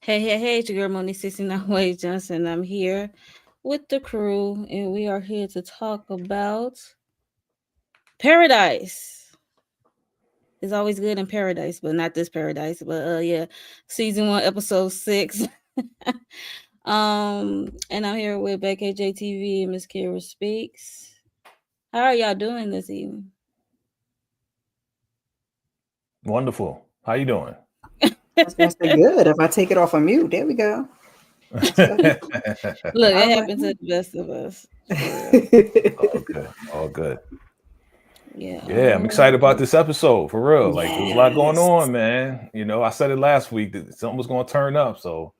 Hey, it's your girl Moni 69 Way Johnson. I'm here with the crew, and we are here to talk about paradise. It's always good in paradise, but not this paradise. But yeah, season 1, episode 6. And I'm here with Becky JTV and Miss Kira Speaks. How are y'all doing this evening? Wonderful. How you doing? I was gonna say good. If I take it off of mute, there we go. Look, it All happens to right. the best of us. For real. All good. All good. Yeah. Yeah, I'm excited about this episode for real. Like there's a lot going Yes. on, man. I said it last week that something was gonna turn up. So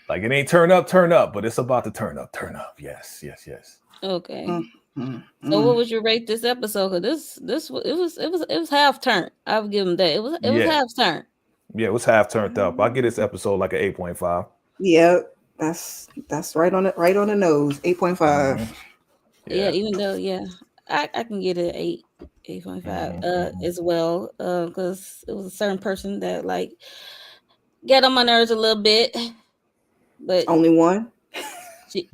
like it ain't turn up, but it's about to turn up. Yes. Okay. Mm. So what would you rate this episode? Cause it was half turn. I would give him that. It was Yeah. half turn. Yeah, it was half turned up. I get this episode like an 8.5. Yep. That's right on it, right on the nose. 8.5. Mhm. Yeah, even though I can get it 8.5 as well. Because it was a certain person that like get on my nerves a little bit. But Only one.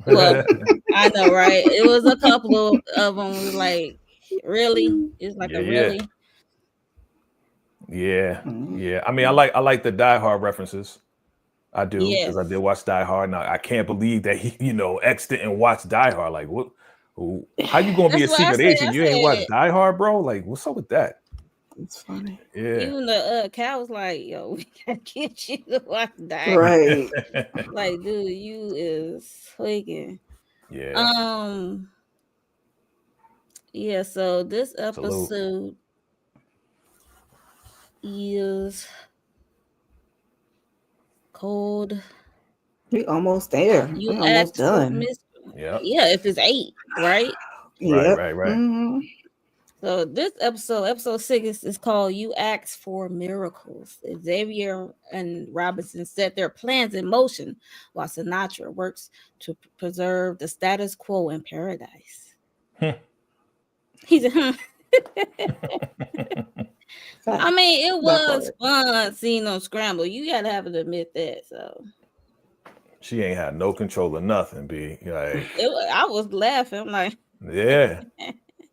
well, I know, right? It was a couple of them was like, really? It's like a really. Yeah. Mhm. Yeah. I mean, I like the Die Hard references. I do because I Yes. did watch Die Hard. Now I can't believe that X didn't watch Die Hard. Like, what? How you gonna be That's a what I secret said. agent? I You ain't watch said, Die Hard, bro? Like, what's up with that? It's funny. Yeah, even the cow was like, yo, we gotta get you to watch that. Right. Like, dude, you is tweaking. yeah. Yeah, so this Salute. episode is called We almost there. You We almost Asked for done. Miss. Yeah. Yeah, if it's 8, right? Yep. Right. Mhm. So this episode 6, is called You Asked for Miracles. Xavier and Robinson set their plans in motion while Sinatra works to preserve the status quo in paradise. He's I mean, it That was part. fun seeing them scramble. You gotta have to admit that. So She ain't had no control of nothing. Be like, I was laughing. I'm like, yeah,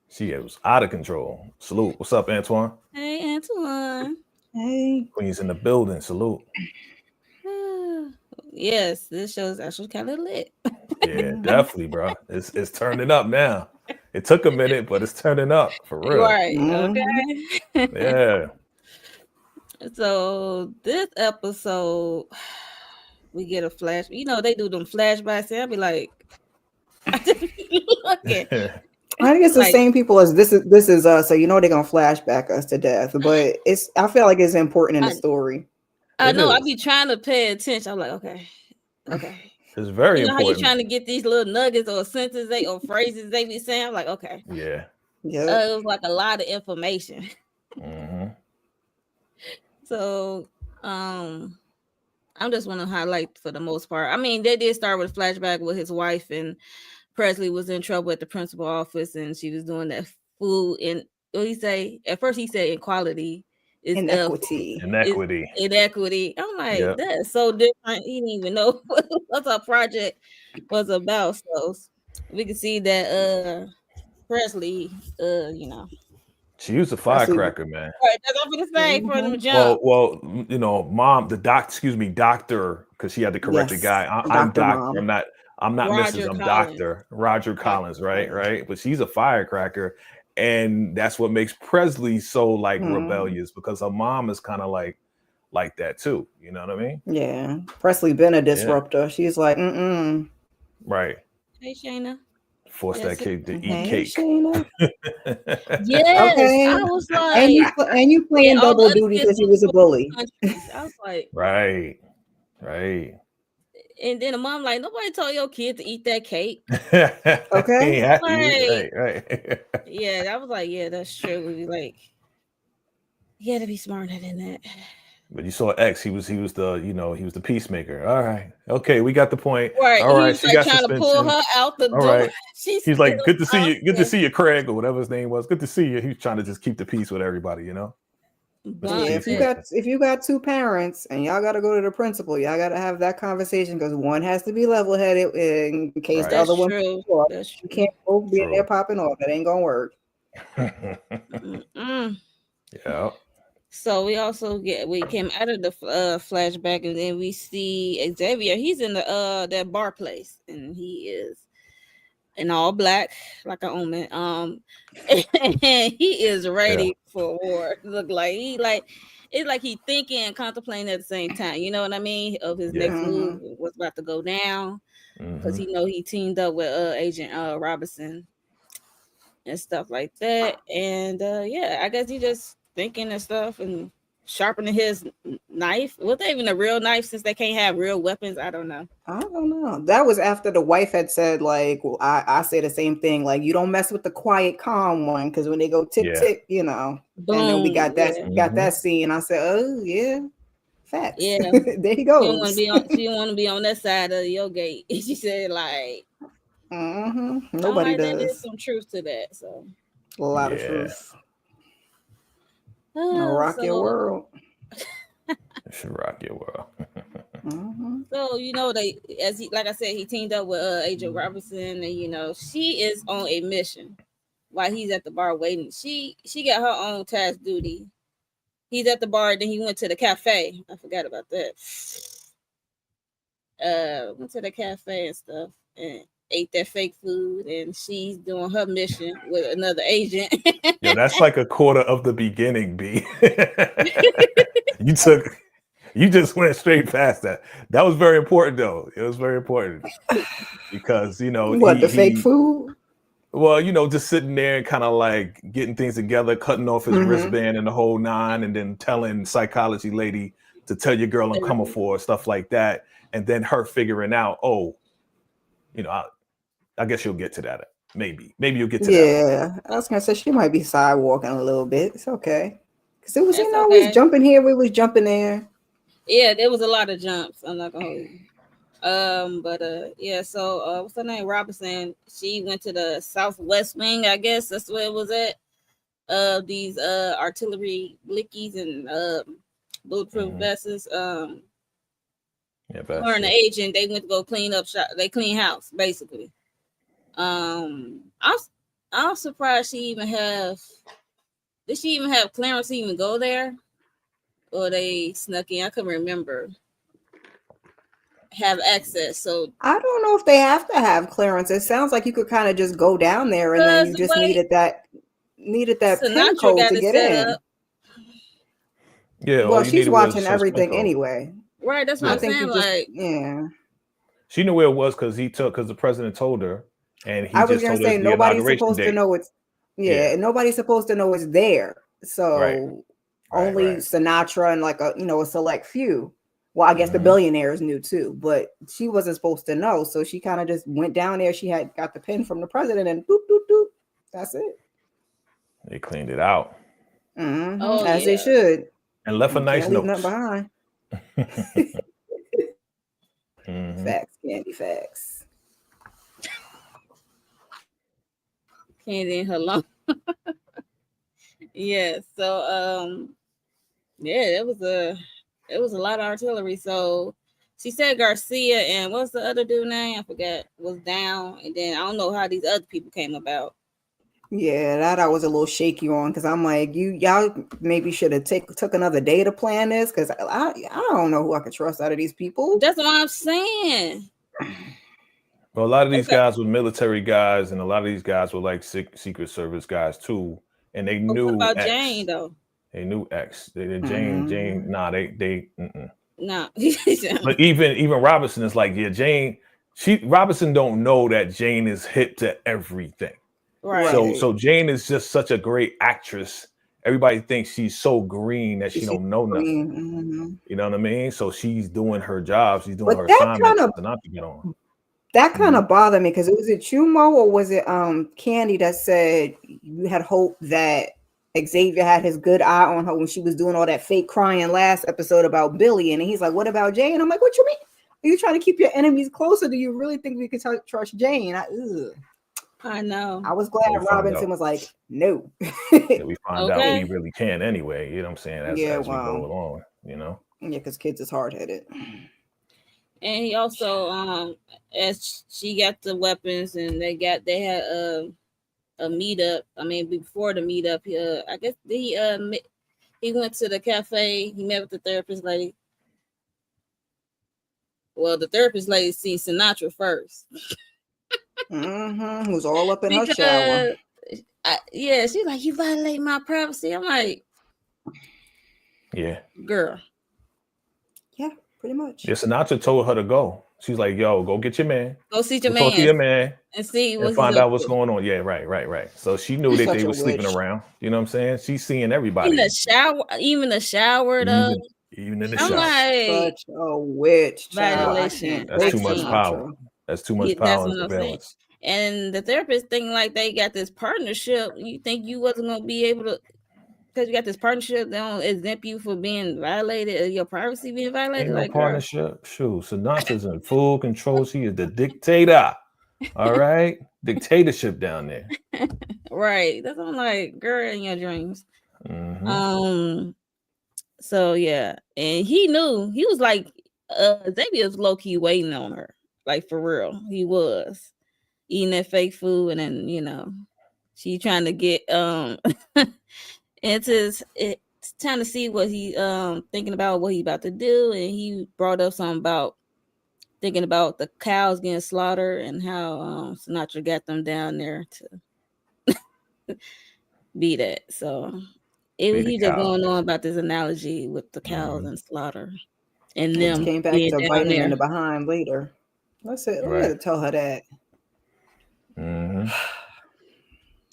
she was out of control. Salute. What's up, Antoine? hey, Antoine. Hey. Queen's in the building. Salute. Yes, this show is actually kind of lit. Yeah, definitely, bro. It's turning up now. It took a minute, but it's turning up for real. Right. Mhm. Okay. Yeah. So this episode, we get a flash. You know, they do them flashbacks. And I'll be like, looking. I think it's the Like, same people as this is us, so they're gonna flashback us to death. But I feel like it's important in the story. I It know. I is. be trying to pay attention. I'm like, okay. It's very You know how you important. trying to get these little nuggets or sentences or phrases they be saying? I'm like, okay. Yeah. Yeah. It was like a lot of information. Mm-hmm. So, I'm just want to highlight for the most part. I mean, they did start with a flashback with his wife, and Presley was in trouble at the principal office, and she was doing that food. And what he say? At first, he said equality is Inequity. Inequity. inequity. I'm like, Yep. that's so different. He didn't even know what our project was about. So we can see that Presley, She used a Presley. firecracker, man. right, that's what I'm gonna say for them Mhm. jump. Well, mom, doctor, because she had to correct the Yes. guy. I'm Dr. doctor. Mom. I'm not Roger Mrs. I'm Collins. doctor. Roger Collins, right. But she's a firecracker, and that's what makes Presley so like rebellious because her mom is kind of like that too. You know what I mean? Yeah. Presley been a disruptor. She's like, Right. Hey, Shayna. Force that kid to eat Hey, cake. Shayna. Yes, Okay. I was like, And you playing all the double other duty kids because you from was a bully. countries. I was like, Right. and then the mom like, nobody told your kid to eat that cake. Okay. Right. Yeah, I was like, yeah, that's true. We like, you got to be smarter than that. But you saw X. He was the he was the peacemaker. All right, okay, we got the point. Right, All he right, was she like got trying to pull suspension. her out the All door. right. She's He's like, good to see you. Good to you. see you, Craig, or whatever his name was. Good to see you. He was trying to just keep the peace with everybody, Yeah, Bump if you got two parents and y'all got to go to the principal, y'all got to have that conversation because one has to be level headed in case the That's other one. true. That's You true. can't both be in there True. popping off. That ain't gonna work. Mm-mm. Yeah. So we came out of the flashback, and then we see Xavier. He's in the that bar place, and he is in all black like a omen. And he is ready for war. Look like it's like he thinking and contemplating at the same time. You know what I mean? Of his Yeah. next move, what's about to go down, because he know he teamed up with Agent Robinson and stuff like that. And yeah, I guess he just thinking and stuff and sharpening his knife. Was that even a real knife since they can't have real weapons? I don't know. I don't know. That was after the wife had said, like, well, I say the same thing. Like, you don't mess with the quiet, calm one, because when they go tick tick, you know. Boom. And then we got that Yeah. got that scene. I said, oh yeah, facts. Yeah. There he goes. She don't want to be on that side of your gate. She said, like, Nobody there is does. some truth to that. So A lot of truth. oh, Rock your world. It should rock your world. So you know, like I said, he teamed up with Agent Robinson, and you know she is on a mission while he's at the bar waiting. She got her own task duty. He's at the bar, then he went to the cafe. I forgot about that. Went to the cafe and stuff, and ate that fake food, and she's doing her mission with another agent. Yo, that's like a quarter of the beginning, B. You just went straight past that. That was very important, though. It was very important because you know the fake food. Well, you know, just sitting there and kind of like getting things together, cutting off his wristband and the whole nine, and then telling psychology lady to tell your girl I'm coming for stuff like that, and then her figuring out, oh, you know, I guess you'll get to that. Maybe you'll get to that. Yeah, I was gonna say she might be sidewalking a little bit. It's okay because it was we was jumping here, we was jumping there. Yeah, there was a lot of jumps. I'm not gonna hold you. Yeah, so what's her name? Robinson. She went to the southwest wing, I guess that's where it was at. These artillery blickies and bulletproof vests. Her and the agent, they went to go clean up shop. They clean house, basically. I'm surprised she even have. Did she even have clearance to even go there, or they snuck in? I couldn't remember. Have access, so I don't know if they have to have clearance. It sounds like you could kind of just go down there, and then you just needed that PIN code to get in. Yeah, well, she's watching everything anyway. Right, that's what I'm saying. Like, yeah, she knew where it was because the president told her, and he I was just gonna told say her nobody's supposed to know it's nobody's supposed to know it's there. So only Sinatra and like a select few. Well, I guess the billionaires knew too, but she wasn't supposed to know. So she kind of just went down there. She had got the pin from the president and boop, boop, boop. That's it. They cleaned it out. As they should. And left a nice note. Nothing behind. Facts, Candy, facts. Candy in her lung. Yeah, so yeah, it was a lot of artillery. So she said Garcia and what's the other dude name? I forgot. Was down, and then I don't know how these other people came about. Yeah, that I was a little shaky on because I'm like, y'all maybe should have took another day to plan this because I don't know who I could trust out of these people. That's what I'm saying. Well, a lot of these guys were military guys, and a lot of these guys were like Secret Service guys too, and they knew. What about Jane though? They knew X. Jane. Nah, they. No. But even Robinson is like, yeah, Jane. Robinson don't know that Jane is hip to everything. Right. So Jane is just such a great actress. Everybody thinks she's so green that she don't know nothing. You know what I mean? So she's doing her job. She's doing her assignment. Not to get on. That kind of bothered me because was it Chumo or was it Candy that said you had hope that Xavier had his good eye on her when she was doing all that fake crying last episode about Billy, and he's like, "What about Jane?" I'm like, "What you mean? Are you trying to keep your enemies closer? Do you really think we can trust Jane?" I know. I was glad Robinson was like, no. Yeah, we find out we really can anyway. You know what I'm saying? As we go along, you know. Yeah, because kids is hard headed. And he also, as she got the weapons, and they had a meetup. I mean, before the meetup, I guess he went to the cafe. He met with the therapist lady. Well, the therapist lady seen Sinatra first. Who's all up in her shower. Yeah, she's like, you violate my privacy. I'm like, yeah, girl. Yeah, pretty much. Yeah, Sinatra told her to go. She's like, yo, go get your man. Go see your man. Talk to your man. And see what and find out what's going on. Yeah, right. So she knew that they were sleeping around. You know what I'm saying? She's seeing everybody. In the shower, even the shower though. Even in the shower. Like, such a witch. Violation. That's too much power. That's too much power and surveillance. And the therapist thinking like they got this partnership. You think you wasn't gonna be able to, because you got this partnership, they don't exempt you for being violated, your privacy being violated. Ain't like no partnership. Shoot, Sinatra's in full control. She is the dictator. All right, dictatorship down there. Right. That's what I'm like, girl, in your dreams. So yeah, and he knew. He was like, Xavier was low key waiting on her, like for real. He was eating that fake food, and then she trying to get into it's trying to see what he thinking about, what he about to do, and he brought up something about thinking about the cows getting slaughtered and how Sinatra got them down there to be that. So he just going on about this analogy with the cows and slaughter, and them came back to bite him in the behind later. Let me tell her that.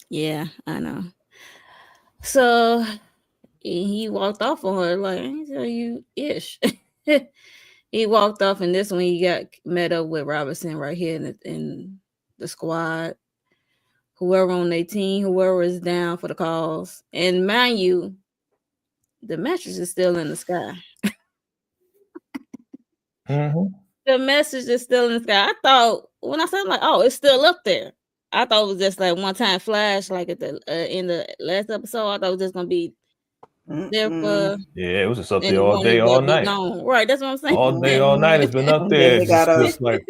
Yeah, I know. So he walked off on her like, "So you ish." He walked off, and this one he got met up with Robinson right here in the squad. Whoever on their team, whoever is down for the cause, and mind you, the message is still in the sky. The message is still in the sky. I thought when I said like, oh, it's still up there. I thought it was just like one time flash, like at the in the last episode. I thought it was just gonna be there for. Yeah, it was just up there all day, all night. Right, that's what I'm saying. All day, all night. It's been up there. It's just like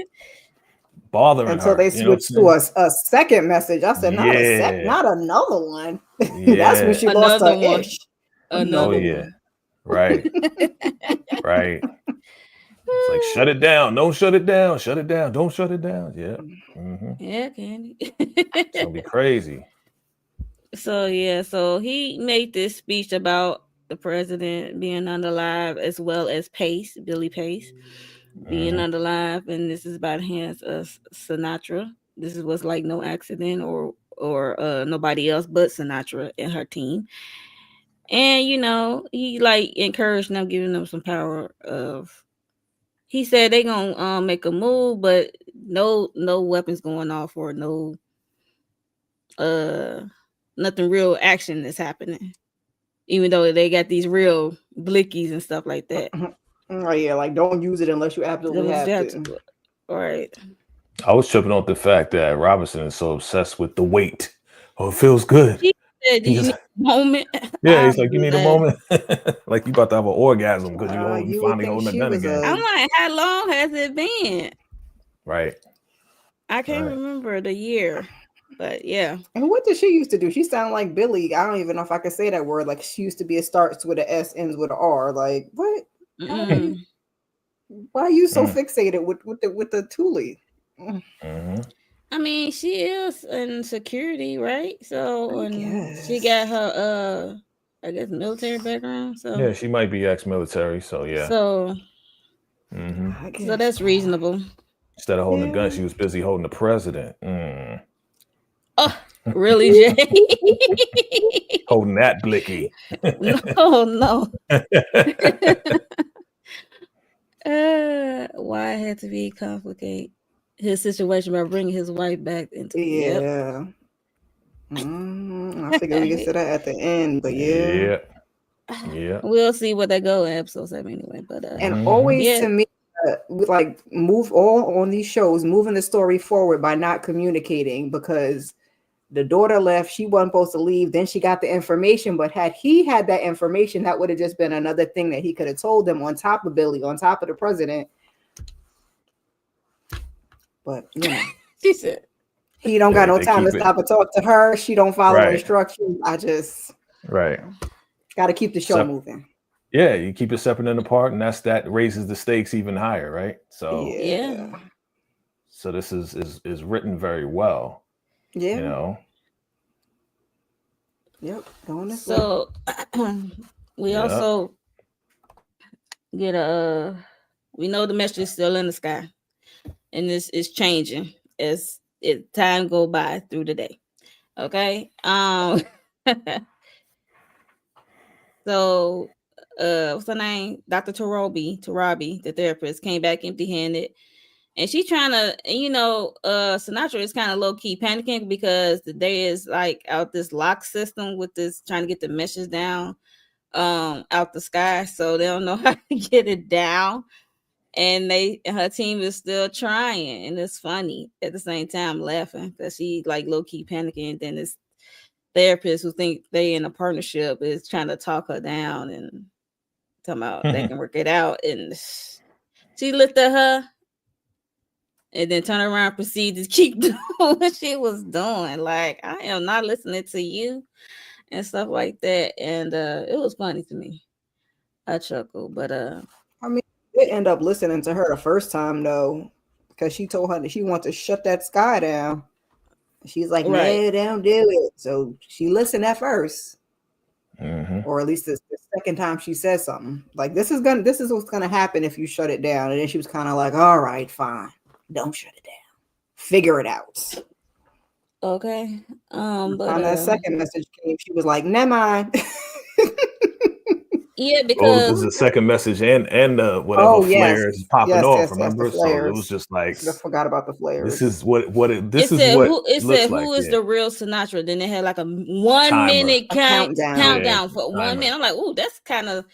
bothering until her, they switched to a second message. I said, not another one. That's when she lost her ish. Another one. Right. Right. It's like, shut it down. Don't shut it down. Shut it down. Don't shut it down. Yeah. Yeah, Candy. It's gonna be crazy. So he made this speech about the president being unalive, as well as Billy Pace being unalive, and this is by the hands of Sinatra. This was like no accident or nobody else but Sinatra and her team. And he like encouraged them, giving them some power of. He said they gonna make a move, but no weapons going off, or no nothing real action is happening. Even though they got these real blickies and stuff like that. Oh yeah, like don't use it unless you absolutely have to. All right. I was tripping off the fact that Robinson is so obsessed with the weight. Oh, it feels good. He said, "Do you need a moment?" Yeah, he's like, "You need a moment." Like you about to have an orgasm because you finally holding a gun again. I'm like, how long has it been? Right. I can't remember the year, but yeah. And what did she used to do? She sounded like Billy. I don't even know if I can say that word. Like she used to be, it starts with an S, ends with an R. Like what? Why are you so fixated with the Thule? I mean, she is in security, right? So she got her I guess military background. So yeah, she might be ex-military. So yeah. So so that's reasonable. Instead of holding a gun, she was busy holding the president. Oh, really, Jay? Holding that blicky. No. Why it had to be complicated his situation by bringing his wife back into I figured we could say that at the end, but yeah. We'll see what they go in episode 7 anyway. But and always to me, like move all on these shows, moving the story forward by not communicating, because the daughter left, she wasn't supposed to leave, then she got the information, but had he had that information, that would have just been another thing that he could have told them on top of Billy, on top of the president. But you know, she said he don't got no time to stop and talk to her. She don't follow instructions. I just got to keep the show moving. Yeah, you keep it separate and apart, and that raises the stakes even higher, right? So so this is written very well. Yeah. You know. Yep. Going this so we also get we know the message is still in the sky, and this is changing as time go by through the day. Okay. So what's her name? Dr. Tarabi, the therapist, came back empty-handed. And she's trying to, you know, Sinatra is kind of low-key panicking because there is like out this lock system with this trying to get the message down out the sky. So they don't know how to get it down. And her team is still trying. And it's funny at the same time laughing because she like low-key panicking. And then this therapist who think they in a partnership is trying to talk her down and talking about they can work it out. And she looked at her and then turn around, proceed to keep doing what she was doing. Like, I am not listening to you and stuff like that. And it was funny to me. I chuckled, but I mean, they end up listening to her the first time though, because she told her that she wants to shut that sky down. She's like, no, they don't do it. So she listened at first. Or at least the second time she said something. Like, this is what's gonna happen if you shut it down. And then she was kind of like, all right, fine. Don't shut it down. Figure it out. Okay. But on that second message came, she was like, never mind. Yeah, because there's a second message and whatever flares popping off. Remember, so it was just like I forgot about the flares. This is what it said looks who is the real Sinatra? Then they had like a 1 minute countdown for 1 minute. I'm like, ooh, that's kind of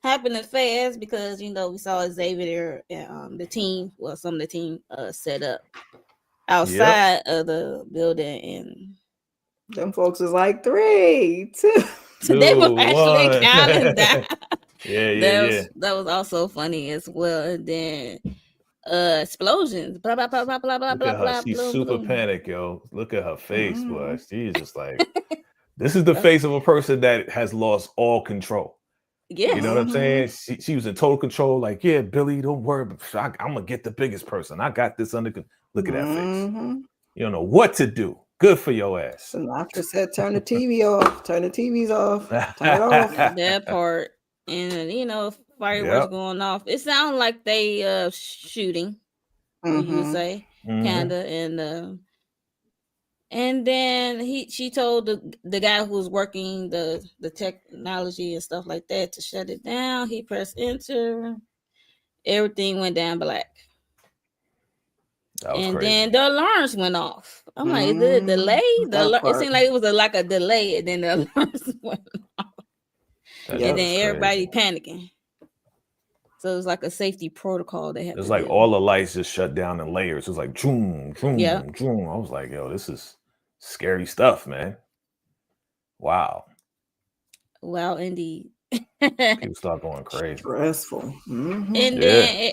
happening fast because you know we saw Xavier and the team, well, some of the team set up outside of the building, and them folks was like 3, 2. So they were actually counting down. That was also funny as well. And then explosions, blah blah blah blah blah blah blah blah. She's super panicked, yo. Look at her face, boy. She's just like, this is the face of a person that has lost all control. Yeah, you know what I'm saying? She was in total control. Like, yeah, Billy, don't worry. I'm gonna get the biggest person. I got this under control. Look at that face. You don't know what to do. Good for your ass. Sinatra said, turn the TV off. Turn the TVs off. Turn it off. That part. And, you know, fireworks going off. It sounded like they shooting, you would say, kind of. And then she told the guy who was working the technology and stuff like that to shut it down. He pressed enter. Everything went down black. And crazy. Then the alarms went off. I'm like, is it a delay? It seemed like it was like a delay, and then the alarms went off. And then everybody panicking. So it was like a safety protocol they had. It was like all the lights just shut down in layers. It was like zoom, zoom, zoom. I was like, yo, this is scary stuff, man. Wow. Wow, indeed. People start going crazy. Stressful. And then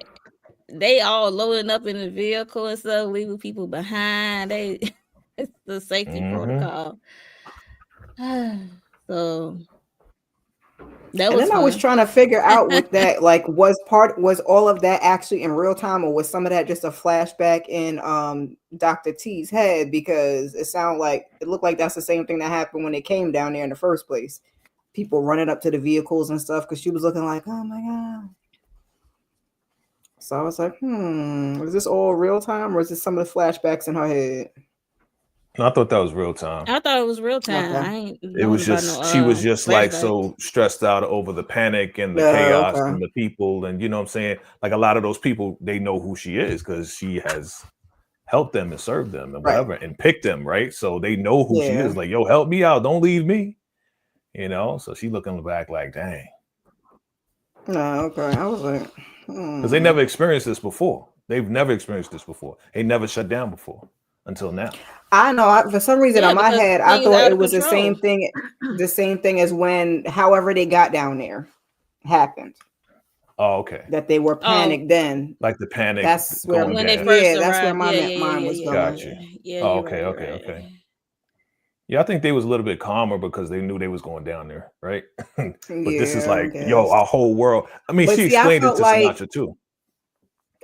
they all loading up in the vehicle and stuff, leaving people behind. It's the safety protocol. So that was. And then I was trying to figure out with that, like, was all of that actually in real time, or was some of that just a flashback in Dr. T's head? Because it looked like that's the same thing that happened when they came down there in the first place. People running up to the vehicles and stuff because she was looking like, oh my God. So I was like, is this all real time, or is this some of the flashbacks in her head? No, I thought that was real time. I thought it was real time. Okay. It was just she was just like so stressed out over the panic and the chaos and the people, and you know what I'm saying? Like a lot of those people, they know who she is because she has helped them and served them and whatever and picked them, right? So they know who she is. Like, yo, help me out, don't leave me. You know, so she looking back like, dang. No, okay. I was like, because they never experienced this before. They've never experienced this before. They never shut down before until now. I know. For some reason, in my head, I thought it was the same thing as when, however they got down there, happened. Oh, okay. That they were panicked then. Like the panic. That's where when they first arrived. That's where my mind was going. Gotcha. Yeah. Oh, okay. Yeah, I think they was a little bit calmer because they knew they was going down there, right? But this is like, yo, our whole world. I mean, she explained it to Sinatra too.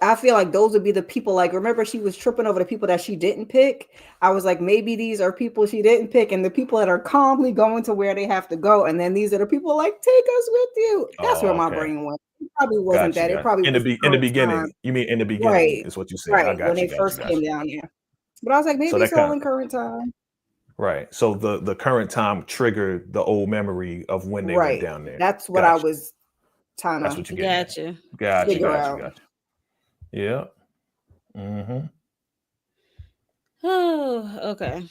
I feel like those would be the people, like, remember she was tripping over the people that she didn't pick. I was like, maybe these are people she didn't pick, and the people that are calmly going to where they have to go. And then these are the people like, take us with you. That's where my brain went. It probably wasn't that. It probably in the beginning. You mean in the beginning, right, is what you said. Right. I got when they first came down there. But I was like, maybe it's all in current time. Right. So the current time triggered the old memory of when they went down there. That's what I was trying to. That's what you Gotcha. Yeah. Mm-hmm. Oh, okay.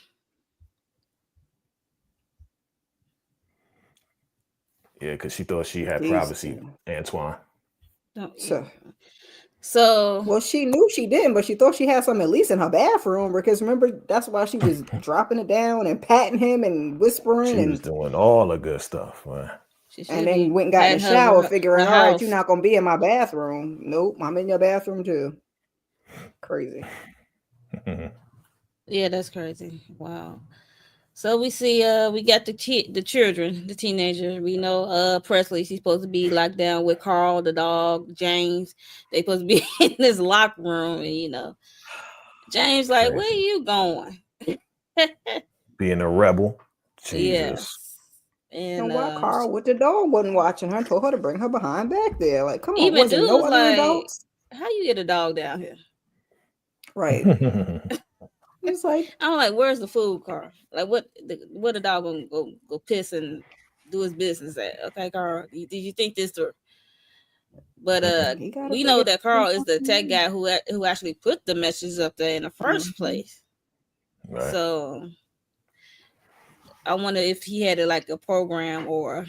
Yeah, because she thought she had privacy, Antoine. So well, she knew she didn't, but she thought she had some at least in her bathroom, because remember that's why she was dropping it down and patting him and whispering. She was doing all the good stuff, man. And then went and got in the shower, figuring, all right, you're not gonna be in my bathroom. Nope, I'm in your bathroom too. Crazy. Yeah, that's crazy. Wow. So we see we got the children, the teenagers. We know Presley, she's supposed to be locked down with Carl, the dog, James. They supposed to be in this locker room, and James like, where are you going? Being a rebel. Jesus. Yes. And why Carl with the dog wasn't watching her, told her to bring her behind back there. Like, come on, even was no other adults? How you get a dog down here? Right. It's like, I'm like, where's the food, Carl? Like, what the dog gonna go piss and do his business at? Okay, Carl, did you think this through? But we know that Carl is the tech guy who actually put the messages up there in the first place. Right. So I wonder if he had a program or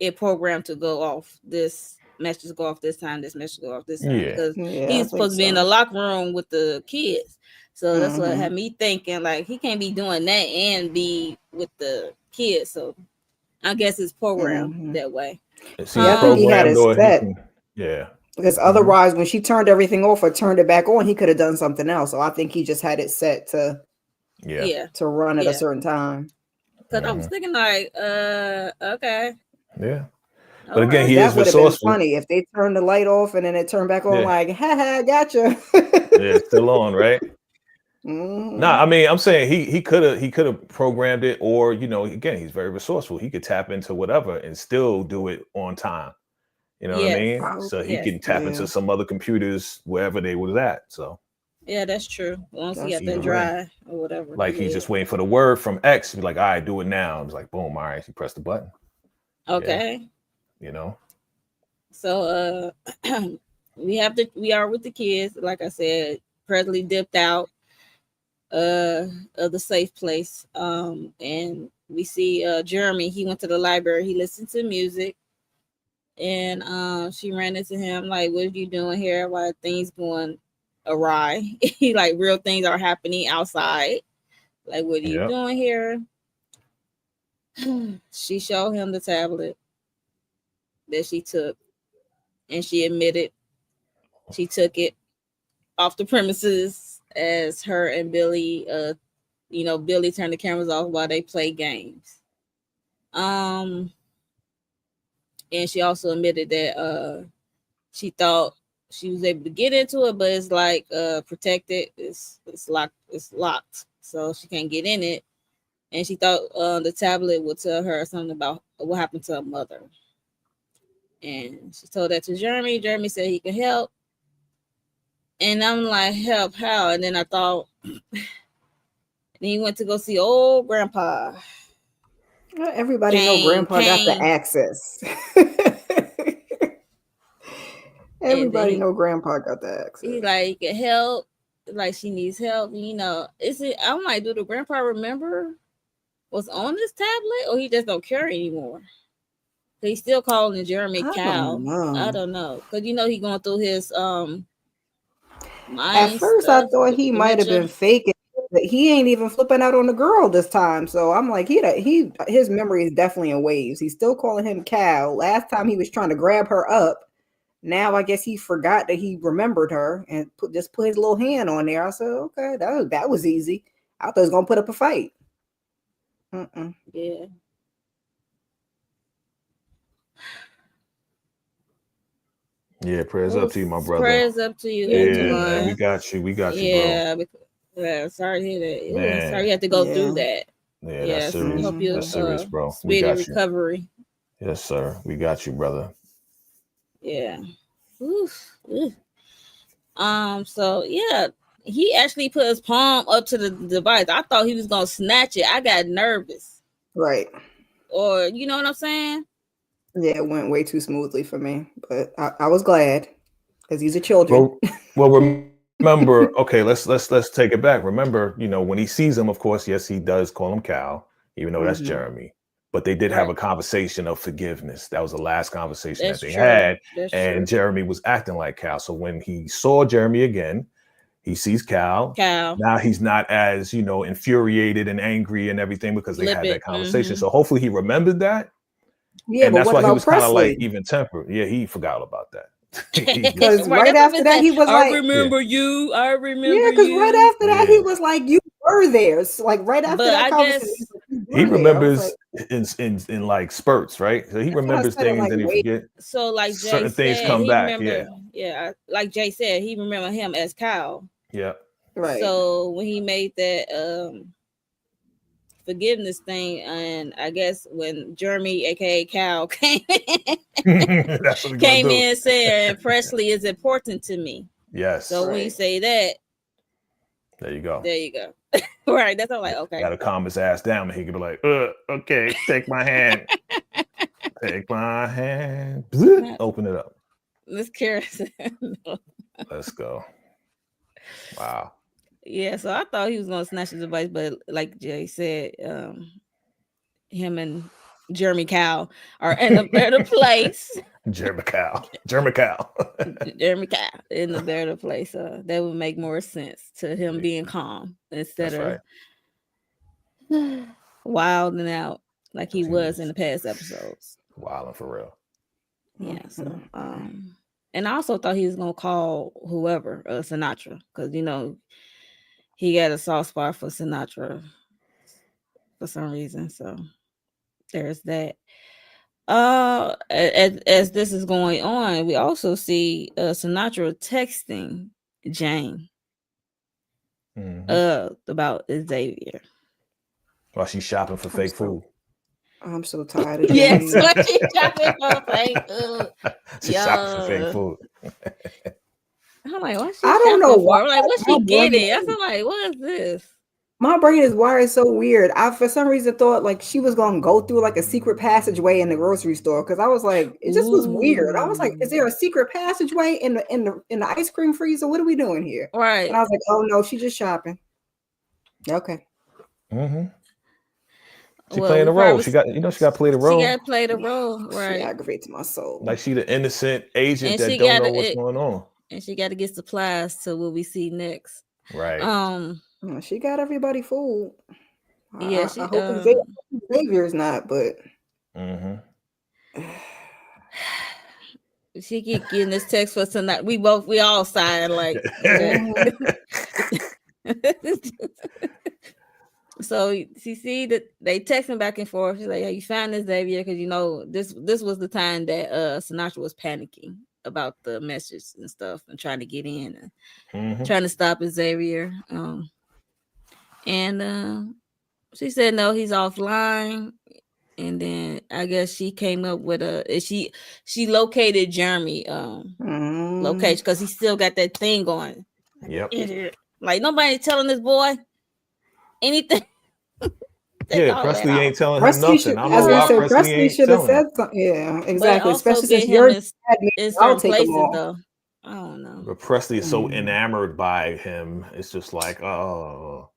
a program to go off this message go off this time, this message go off this time, because he's supposed to be in the locker room with the kids. So that's what had me thinking, like, he can't be doing that and be with the kids. So I guess it's programmed that way. I think he had it set. Because otherwise, when she turned everything off or turned it back on, he could have done something else. So I think he just had it set to run at a certain time. Because I was thinking like, okay. Yeah. But again, he is resourceful. Funny if they turned the light off and then it turned back on, like, ha, gotcha. It's still on, right? No, I mean, I'm saying he could have programmed it, or again, he's very resourceful. He could tap into whatever and still do it on time. You know what I mean? So he can tap into some other computers wherever they was at. So yeah, that's true. Once he got that drive or whatever. Like he's just waiting for the word from X. He's like, all right, do it now. It's like, boom, all right, he pressed the button. Okay. Yeah. So we are with the kids. Like I said, Presley dipped out of the safe place. And we see Jeremy, he went to the library, he listened to music, and she ran into him like, what are you doing here? Why are things going awry? Like, real things are happening outside. Like, what are you doing here? She showed him the tablet that she took, and she admitted she took it off the premises as her and Billy, Billy turned the cameras off while they play games. And she also admitted that she thought she was able to get into it, but it's like protected. It's locked, so she can't get in it. And she thought the tablet would tell her something about what happened to her mother. And she told that to Jeremy. Jeremy said he could help. And I'm like, help, how? And then I thought, and he went to go see old grandpa. Everybody know grandpa got the access. Everybody know grandpa got the access. He's like, he can help. Like, she needs help. I'm like, do the grandpa remember what's on this tablet, or he just don't care anymore? He's still calling Jeremy I Cal. I don't don't know. Because he going through his At mind first, I stuff, thought he might have dementia. been faking, but he ain't even flipping out on the girl this time. So I'm like, his memory is definitely in waves. He's still calling him Cal. Last time he was trying to grab her up. Now I guess he forgot that he remembered her and put his little hand on there. I said, okay, that was easy. I thought he was gonna put up a fight. Yeah. Yeah, prayers up to you, my brother. Prayers up to you. Yeah, man, we got you. We got you, bro. Yeah, sorry to hear that. Man. Sorry you had to go through that. Yeah, that's serious. Hope you that's serious, bro. Speedy recovery. Yes, sir. We got you, brother. Yeah. Oof. So yeah, he actually put his palm up to the device. I thought he was gonna snatch it. I got nervous. Right. Or you know what I'm saying? Yeah, it went way too smoothly for me, but I was glad because these are children. Well, remember, okay, let's take it back. Remember, when he sees him, of course, yes, he does call him Cal, even though that's Jeremy. But they did have a conversation of forgiveness. That was the last conversation that they had. And Jeremy was acting like Cal. So when he saw Jeremy again, he sees Cal. Now he's not as, infuriated and angry and everything because they had that conversation. So hopefully he remembered that. Yeah, and but that's why he was kind of Presley? like even tempered. Yeah, he forgot about that. Because right after that, he was like, I remember you. I remember yeah, because right after that, he was like, you were there. So like right after that conversation, he remembers in like spurts, right? So he remembers things and then he forget. So like Jay certain things come back. Like Jay said, he remembered him as Kyle. Yeah. Right. So when he made that forgiveness thing, and I guess when Jeremy, aka Cal, came in, and said Presley is important to me. Yes. So when you say that, there you go. Right. That's all. Like, okay. Got to calm his ass down, and he could be like, okay, take my hand. Take my hand. Open it up. Let's carry. Let's go. Wow. Yeah, so I thought he was gonna snatch the device, but like Jay said, him and Jeremy Cal are in a better place. Jeremy Cal in a better place. That would make more sense to him being calm instead of wilding out like he was in the past episodes. Wilding for real. Yeah. So, and I also thought he was gonna call whoever Sinatra, because he got a soft spot for Sinatra for some reason. So there's that. As this is going on, we also see Sinatra texting Jane about Xavier while she's shopping for fake food. I'm so tired of Yes, while she's shopping for fake food. She's shopping for fake food. I'm like, what's I don't know why. Like, what's she getting? I feel like, what is this? My brain is wired so weird. I, for some reason, thought like she was gonna go through like a secret passageway in the grocery store, because I was like, it just was weird. I was like, is there a secret passageway in the ice cream freezer? What are we doing here? Right. And I was like, oh no, she's just shopping. Okay. She playing a role. She got to play the role. She got to play the role. Right. She aggravates my soul. Like she the innocent agent that don't know what's going on. And she got to get supplies to what we see next. Right. She got everybody fooled. Yeah. I hope Xavier's not, but. She keep getting this text for tonight. We all signed like. So she see that they texting back and forth. She's like, "Hey, you found this, Xavier?" Because this was the time that Sinatra was panicking about the message and stuff and trying to get in and trying to stop Xavier. And she said no, he's offline. And then I guess she came up with she located Jeremy location, because he still got that thing going. Yep. Like nobody telling this boy anything. Yeah, Presley ain't telling him nothing. I don't know why Presley should have said something. Yeah, exactly. Especially since you're in certain places, though. I don't know. But Presley is so enamored by him. It's just like, oh,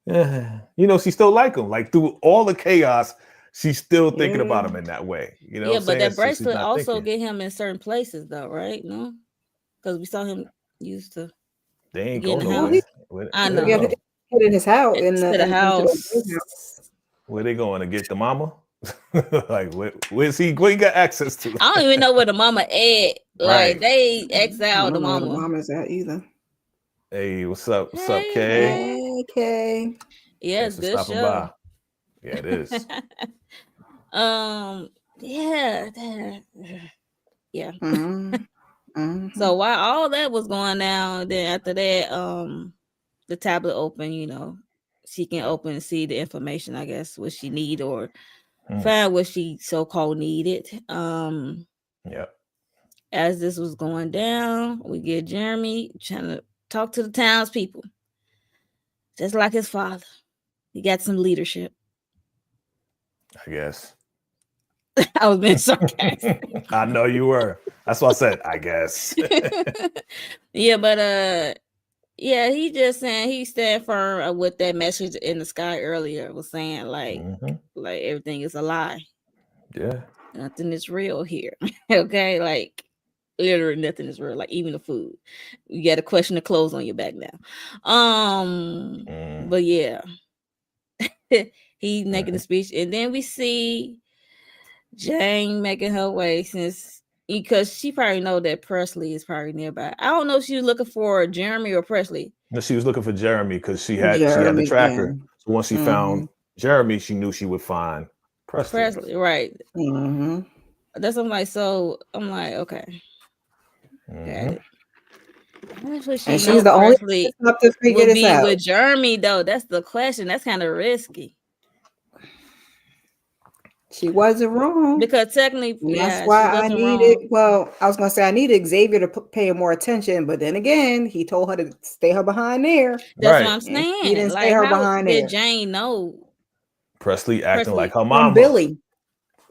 yeah. She still like him. Like through all the chaos, she's still thinking about him in that way. You know what I'm but saying? that So she's bracelet not also thinking. get him in certain places, though, right? No, because we saw him used to. They ain't get in go the nowhere. house. I know. Yeah, hit in his house to the house. Where they going to get the mama? Like where's he? Where he got access to? I don't even know where the mama at. Like they exiled the mama. The mama's at either. Hey, what's up? What's up, Kay? Hey, Kay. Yeah, it's good show. By. Yeah, it is. Yeah. So while all that was going down, then after that, the tablet open, you know, she can open and see the information, I guess, what she need or find what she so-called needed. As this was going down, we get Jeremy trying to talk to the townspeople, just like his father. He got some leadership, I guess. I was being sarcastic. I know you were. That's what I said. I guess. Yeah, but he just saying he stand firm with that message in the sky earlier. Was saying like everything is a lie. Yeah, nothing is real here. Okay, like literally nothing is real. Like even the food, you got to question the clothes on your back now. But yeah, he making a speech, and then we see Jane making her way because she probably know that Presley is probably nearby. I don't know if she was looking for Jeremy or Presley. No, she was looking for Jeremy because she had the tracker. Yeah. So once she found Jeremy, she knew she would find Presley, right? That's I'm like, okay. Got it. Actually, she's the only Presley to figure this out with Jeremy though. That's the question. That's kind of risky. She wasn't wrong because technically, that's why I needed. Wrong. Well, I was gonna say I needed Xavier to pay more attention, but then again, he told her to stay her behind there. That's what I'm saying. He didn't stay her behind there. Did Jane know? Presley acting like her mama. Billy.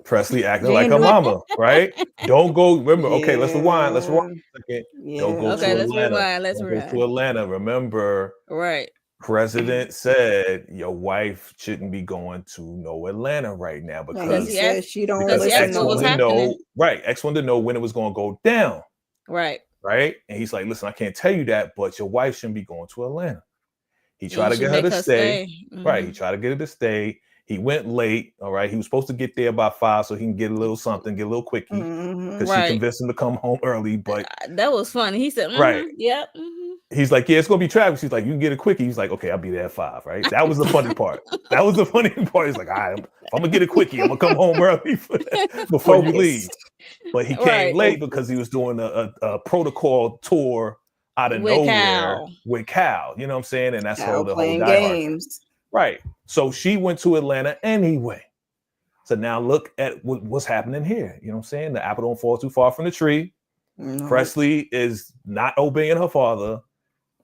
Presley acting like her mama, right? Don't go. Remember, okay, let's rewind. Let's rewind a second. Don't go to Atlanta. Let's rewind. Go to Atlanta. Remember, right? President said your wife shouldn't be going to no Atlanta right now because he said she don't X wanted to know. Right, X wanted to know when it was going to go down. Right. Right, and he's like, "Listen, I can't tell you that, but your wife shouldn't be going to Atlanta." He tried to get her to stay. Right, he tried to get her to stay. He went late. All right. He was supposed to get there by 5 so he can get a little something, get a little quickie. Because she convinced him to come home early. But that was funny. He said, right. Yep. He's like, yeah, it's gonna be traffic. She's like, you can get a quickie. He's like, okay, I'll be there at 5, right? That was the funny part. That was the funny part. He's like, all right, if I'm gonna get a quickie, I'm gonna come home early before you leave. But he came late because he was doing a protocol tour out of nowhere with Cal. You know what I'm saying? And that's all the whole games. Right. So she went to Atlanta anyway. So now look at what's happening here. You know what I'm saying? The apple don't fall too far from the tree. Presley is not obeying her father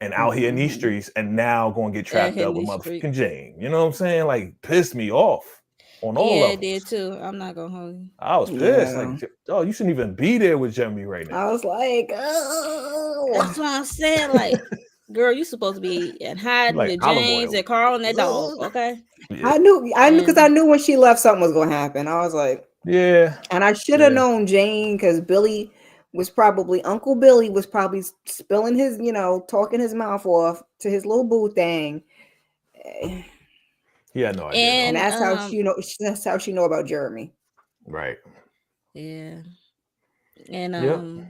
and out here in these streets and now going to get trapped up with motherfucking Jane. You know what I'm saying? Like, pissed me off on all levels. Yeah, it did too. I'm not going to hold you. I was pissed. Like, oh, you shouldn't even be there with Jeremy right now. I was like, oh. That's what I'm saying. Like, girl, you supposed to be at hiding with James and Carl and that dog, okay? Yeah. I knew because I knew when she left something was going to happen. I was like, yeah. And I should have known Jane because Uncle Billy was probably spilling his, talking his mouth off to his little boo thing. He had no idea. And that's how she know. That's how she know about Jeremy. Right. Yeah. And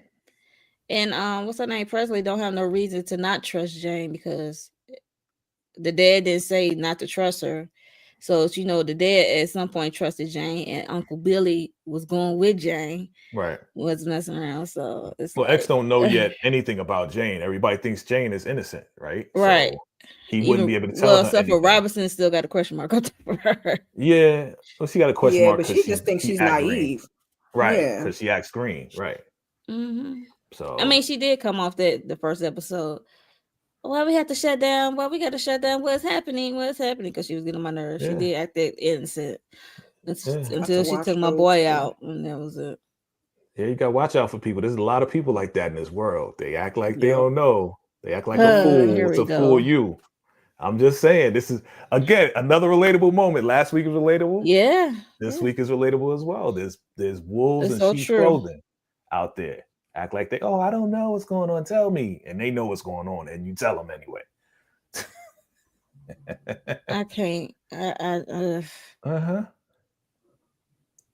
what's her name? Presley don't have no reason to not trust Jane because the dad didn't say not to trust her. So the dad at some point trusted Jane, and Uncle Billy was going with Jane. Right. Was messing around. So it's X don't know yet anything about Jane. Everybody thinks Jane is innocent, right? Right. So he wouldn't be able to tell her except for Robinson still got a question mark up for her. Yeah. Well, she got a question mark. But she just thinks she's naive. Green. Right. Because she acts green. Right. Mm-hmm. So I mean, she did come off the first episode. Why we had to shut down? Why we got to shut down? What's happening? Because she was getting on my nerves. Yeah. She did act that innocent until she took my boy out, and that was it. Yeah, you got to watch out for people. There's a lot of people like that in this world. They act like they don't know. They act like a fool to fool you. I'm just saying, this is again another relatable moment. Last week was relatable. Yeah. This week is relatable as well. There's wolves It's and so sheep's true. clothing out there. Act like I don't know what's going on. Tell me, and they know what's going on, and you tell them anyway. I can't.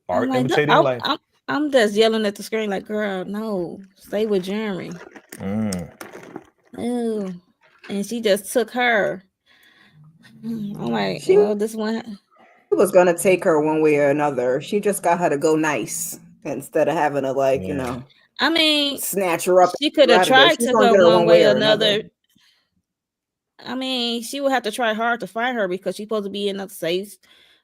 Art like, imitating life. I'm just yelling at the screen like, girl, no, stay with Jeremy. Ew. And she just took her. I'm like, this one. She was gonna take her one way or another. She just got her to go nice instead of having to I mean, snatch her up. She could have tried to go one way or another. I mean, she would have to try hard to find her because she's supposed to be in a safe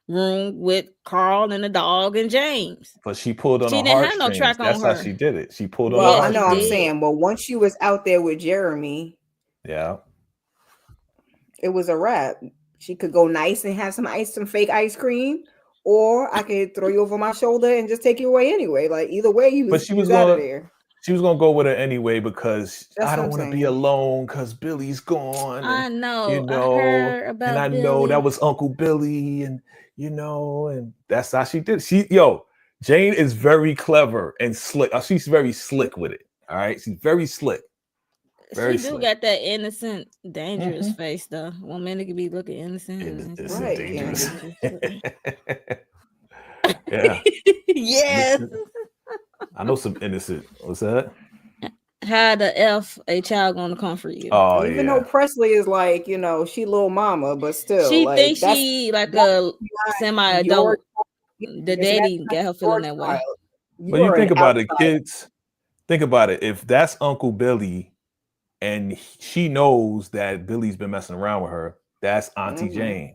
room with Carl and the dog and James. But she pulled on she her didn't heartstrings. have no track That's on how her. she did it. She pulled on her heartstrings. I know I'm saying, but once she was out there with Jeremy, it was a wrap. She could go nice and have some fake ice cream, or I could throw you over my shoulder and just take you away anyway. Like either way, you was out of there. She was gonna go with her anyway because I don't want to be alone because Billy's gone. I know. You know, I heard about and I Billy. know that was Uncle Billy, and and that's how she did. Jane is very clever and slick. She's very slick with it. All right, she's very slick. She do got that innocent, dangerous face though. One minute could be looking innocent, right? Dangerous. Yeah. Yes. I know some innocent. What's that? How the F a child gonna comfort you? Oh, even though Presley is like, she little mama, but still, she thinks she like a semi-adult. The daddy got her feeling that way. But you think about it, kids. Think about it. If that's Uncle Billy, and she knows that Billy's been messing around with her, that's Auntie Jane.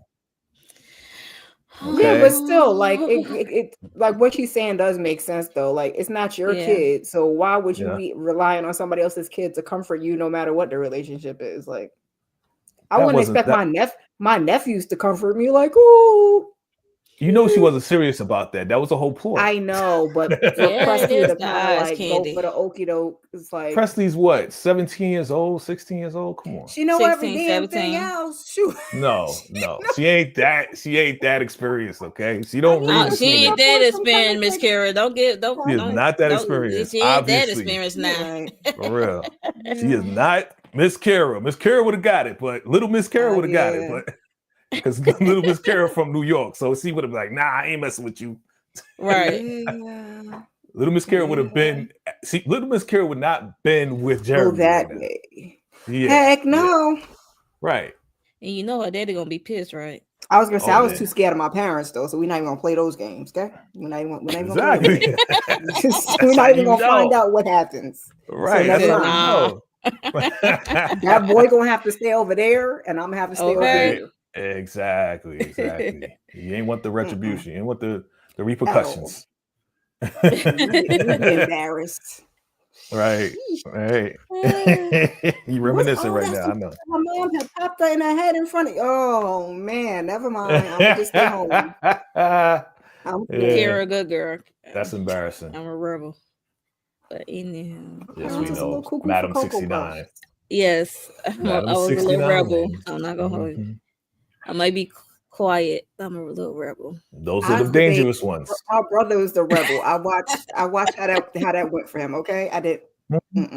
Okay. Yeah, but still, like it like what she's saying does make sense though. Like it's not your kid, so why would you be relying on somebody else's kid to comfort you, no matter what the relationship is? Like, I wouldn't expect my nephews to comfort me. Like, oh, she wasn't serious about that. That was the whole ploy. I know, but for Presley to kind of like go for the okie doke, it's like Presley's what, 17 years old, 16 years old? Come on, she know 16, every damn 17. Thing else. Shoot, no, she ain't that experienced. Okay, she don't read. She ain't that experienced, Miss Kara. She is not that experienced. She ain't that experienced now. For real, she is not Miss Kara. Miss Kara would have got it, but little Miss Kara would have got it, but. Because little Miss Kara from New York, so she would have been like, "Nah, I ain't messing with you." Right. Little Miss Kara would have been. See, little Miss Kara would not been with Jeremy. That way. Yeah. Heck no. Yeah. Right. And her daddy gonna be pissed, right? I was gonna say I was too scared of my parents though, so we're not even gonna play those games, okay? We're not even gonna play we're not even gonna find out what happens. Right. So that boy gonna have to stay over there, and I'm gonna have to stay over there. Exactly. You ain't want the retribution. You ain't want the repercussions. Embarrassed. Right. You reminiscing right now. I know. My mom had popped her in her head in front of you. Oh man, never mind. I'm gonna just stay home. You're a good girl. That's embarrassing. I'm a rebel. But anyhow. Yes, we know. Madam 69. Yes. I was a little rebel. I'm not gonna hold you. I might be quiet. I'm a little rebel. Those are the dangerous ones. My brother was the rebel. I watched how that went for him. Okay, I did.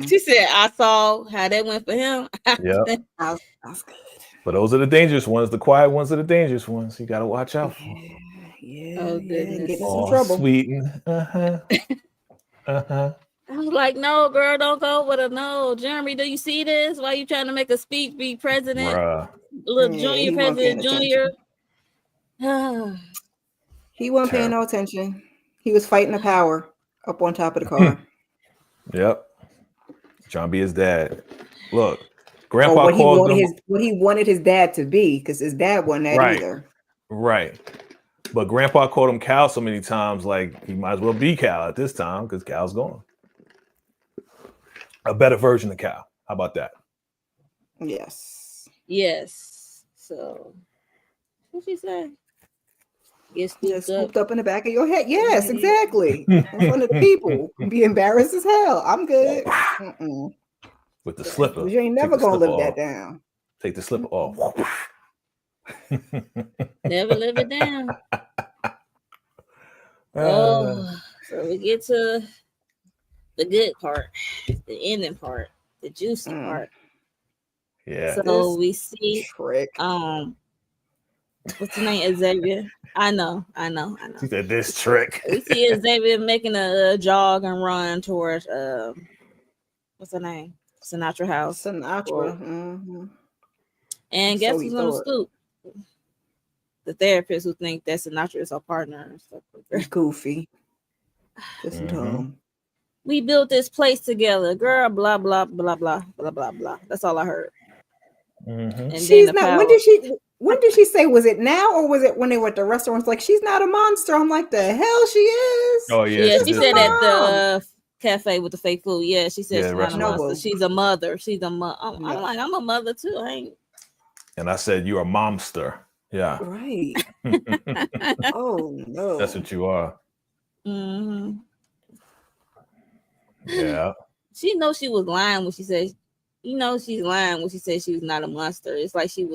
She said, "I saw how that went for him." Yeah, I was good. But those are the dangerous ones. The quiet ones are the dangerous ones. You got to watch out for. Yeah. Oh goodness. Get in some trouble. Sweet. I was like, no, girl, don't go with her. No, Jeremy, do you see this? Why you trying to make a speech, be president? Bruh. Little junior president, junior. He wasn't paying no attention. He was fighting the power up on top of the car. Yep. Trying to be his dad. Look, Grandpa called him what he wanted his dad to be, because his dad wasn't that either. Right. But Grandpa called him Cal so many times, like he might as well be Cal at this time because Cal's gone. A better version of Cal. How about that? Yes. So, what'd she say? Get scooped up in the back of your head. Yes, exactly. In front of the people. Be embarrassed as hell. I'm good. With the slipper. You ain't never gonna live that down. Take the slipper off. Never live it down. So we get to the good part, the ending part, the juicy part. Yeah. So we see trick. What's his name? Xavier. I know. She said this trick. We see Xavier making a jog and run towards what's her name? Sinatra house. Sinatra. And guess who's on the stoop? The therapist who think that Sinatra is her partner and stuff like that. Goofy. Just dumb. We built this place together, girl. Blah blah blah blah blah blah blah. That's all I heard. And she's not. When did she say? Was it now or was it when they were at the restaurants? Like, she's not a monster. I'm like, the hell she is. Oh yeah. Yeah, she said at the cafe with the fake food. Yeah, she said she's not a monster. She's a mother. She's a mother. I'm like, I'm a mother too. And I said, you're a momster. Yeah. Right. Oh no. That's what you are. Yeah. She knows she was lying when she said, she's lying when she said she was not a monster. It's like she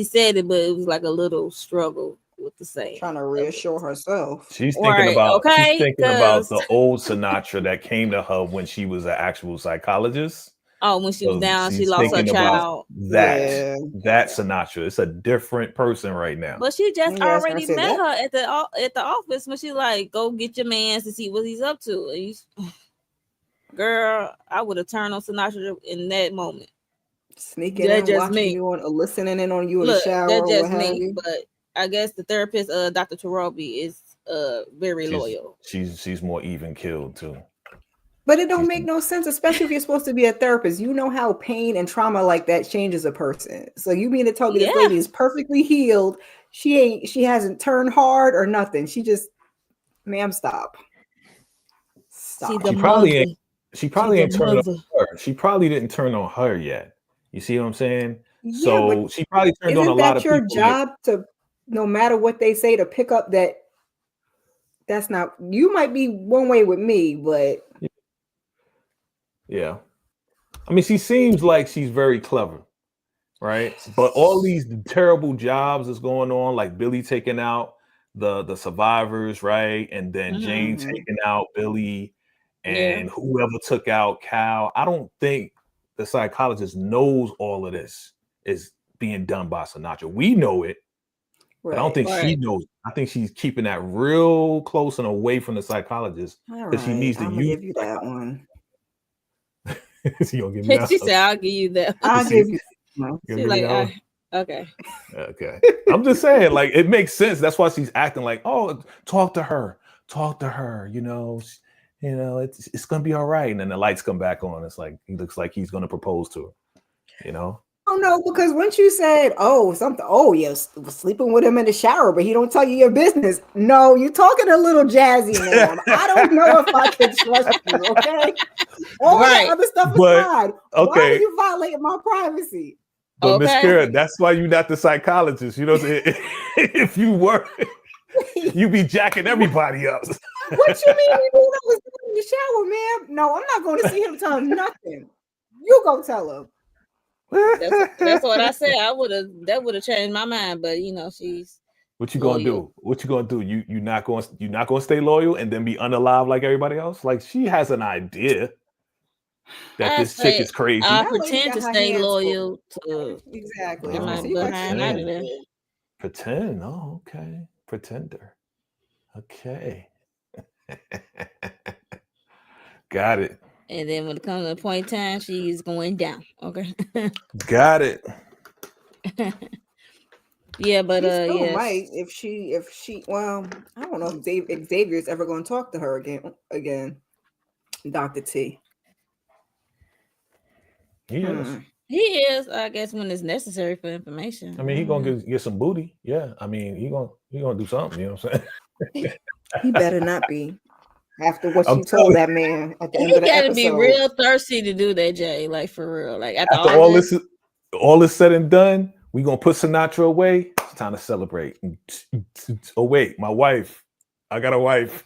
said it, but it was like a little struggle with the saying. Trying to reassure herself. She's thinking about the old Sinatra that came to her when she was an actual psychologist. Oh, when she was down, she lost her child. That Sinatra. It's a different person right now. But she just already met her at the office when she like, go get your man to see what he's up to. Girl, I would have turned on Sinatra in that moment. Sneaking in, watching you, listening in on you in the shower. That's just me. But I guess the therapist, Dr. Tarabi, is very loyal. She's more even killed too. But it don't make no sense, especially if you're supposed to be a therapist. You know how pain and trauma like that changes a person. So you mean to tell me this lady is perfectly healed? She hasn't turned hard or nothing. She just, ma'am, stop. She probably ain't turned on her. She probably didn't turn on her yet. You see what I'm saying? Yeah, so she probably turned on a lot of people. Isn't that your job to, no matter what they say, to pick up that? That's not. You might be one way with me, but. Yeah. I mean, she seems like she's very clever, right? But all these terrible jobs is going on, like Billy taking out the survivors, right? And then Jane taking out Billy and whoever took out Cal. I don't think the psychologist knows all of this is being done by Sinatra. We know it, but I don't think she knows. I think she's keeping that real close and away from the psychologist because she needs to use give you that one. She gonna give me that. She said, "I'll give you that." I'll give you. She's like, okay. Okay. I'm just saying, like, it makes sense. That's why she's acting like, oh, talk to her. You know, it's gonna be all right. And then the lights come back on. It's like he looks like he's gonna propose to her. You know. Oh no, because once you said, sleeping with him in the shower, but he don't tell you your business. No, you're talking a little jazzy, man. I don't know if I can trust you, okay? All that other stuff aside, why do you violate my privacy? But Miss Kara, that's why you're not the psychologist. You know, if you were, you be jacking everybody up. What you mean you knew I was in the shower, man? No, I'm not going to see him tell him nothing. You go tell him. That's what I said. That would have changed my mind, but she's. What you gonna do? What you gonna do? You not gonna stay loyal and then be unalive like everybody else? Like, she has an idea that this chick is crazy. I pretend to stay loyal to exactly. Get my behind out of there. Pretend. Oh, okay. Pretender. Okay. Got it. And then when it comes to the point in time, she's going down. Okay. Got it. Yeah, but might if she well, I don't know if Xavier's ever going to talk to her again. Dr. T. He is. He is, I guess, when it's necessary for information. I mean, he gonna get some booty. Yeah. I mean, he gonna do something, you know what I'm saying? He better not be. After what you told that man at the end of the episode. He gotta be real thirsty to do that, Jay. Like, for real. Like, after all this said and done, we gonna put Sinatra away. It's time to celebrate. Oh wait, my wife. I got a wife.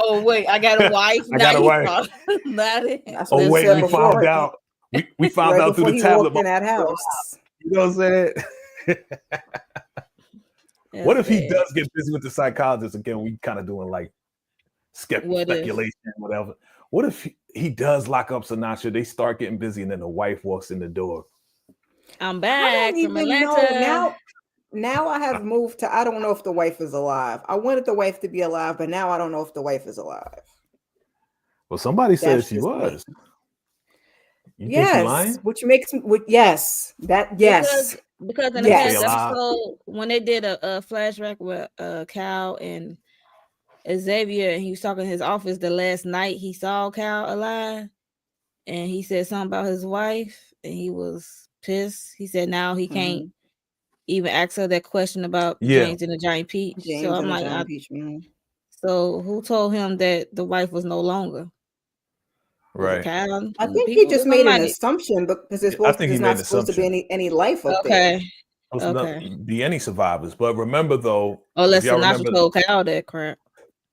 Oh wait, I got a wife. I got a wife. Oh wait, we found out. We found out through the tablet. In that house. You know what I'm saying? What if he does get busy with the psychologist again? We kind of doing like speculation, whatever. What if he does lock up Sinatra? They start getting busy, and then the wife walks in the door. I'm back from Atlanta. Now I have moved to. I don't know if the wife is alive. I wanted the wife to be alive, but now I don't know if the wife is alive. Well, somebody says she was. You think she's lying? Which makes me. Yes. Because in the past episode, when they did a flashback with Cal and Xavier, and he was talking in his office the last night he saw Cal alive, and he said something about his wife, and he was pissed. He said now he can't even ask her that question about James and the Giant Peach. So I'm like, so who told him that the wife was no longer? Right. I think he just made an assumption because there's not supposed to be any life up there. Not be any survivors. But remember though, unless Sinatra told Cal that crap.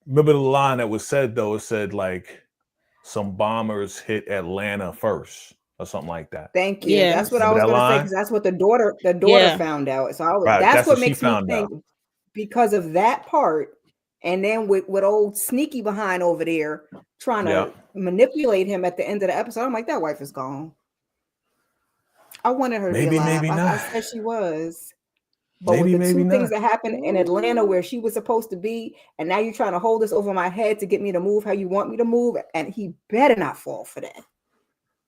Remember the line that was said though? It said like some bombers hit Atlanta first or something like that. Thank you. Yeah. That's what I was going to say because that's what the daughter found out. So that's what makes me think because of that part. And then with old sneaky behind over there trying to manipulate him at the end of the episode, I'm like, that wife is gone. I wanted her to be alive. I said she was. But with the two things that happened in Atlanta where she was supposed to be, and now you're trying to hold this over my head to get me to move how you want me to move, and he better not fall for that.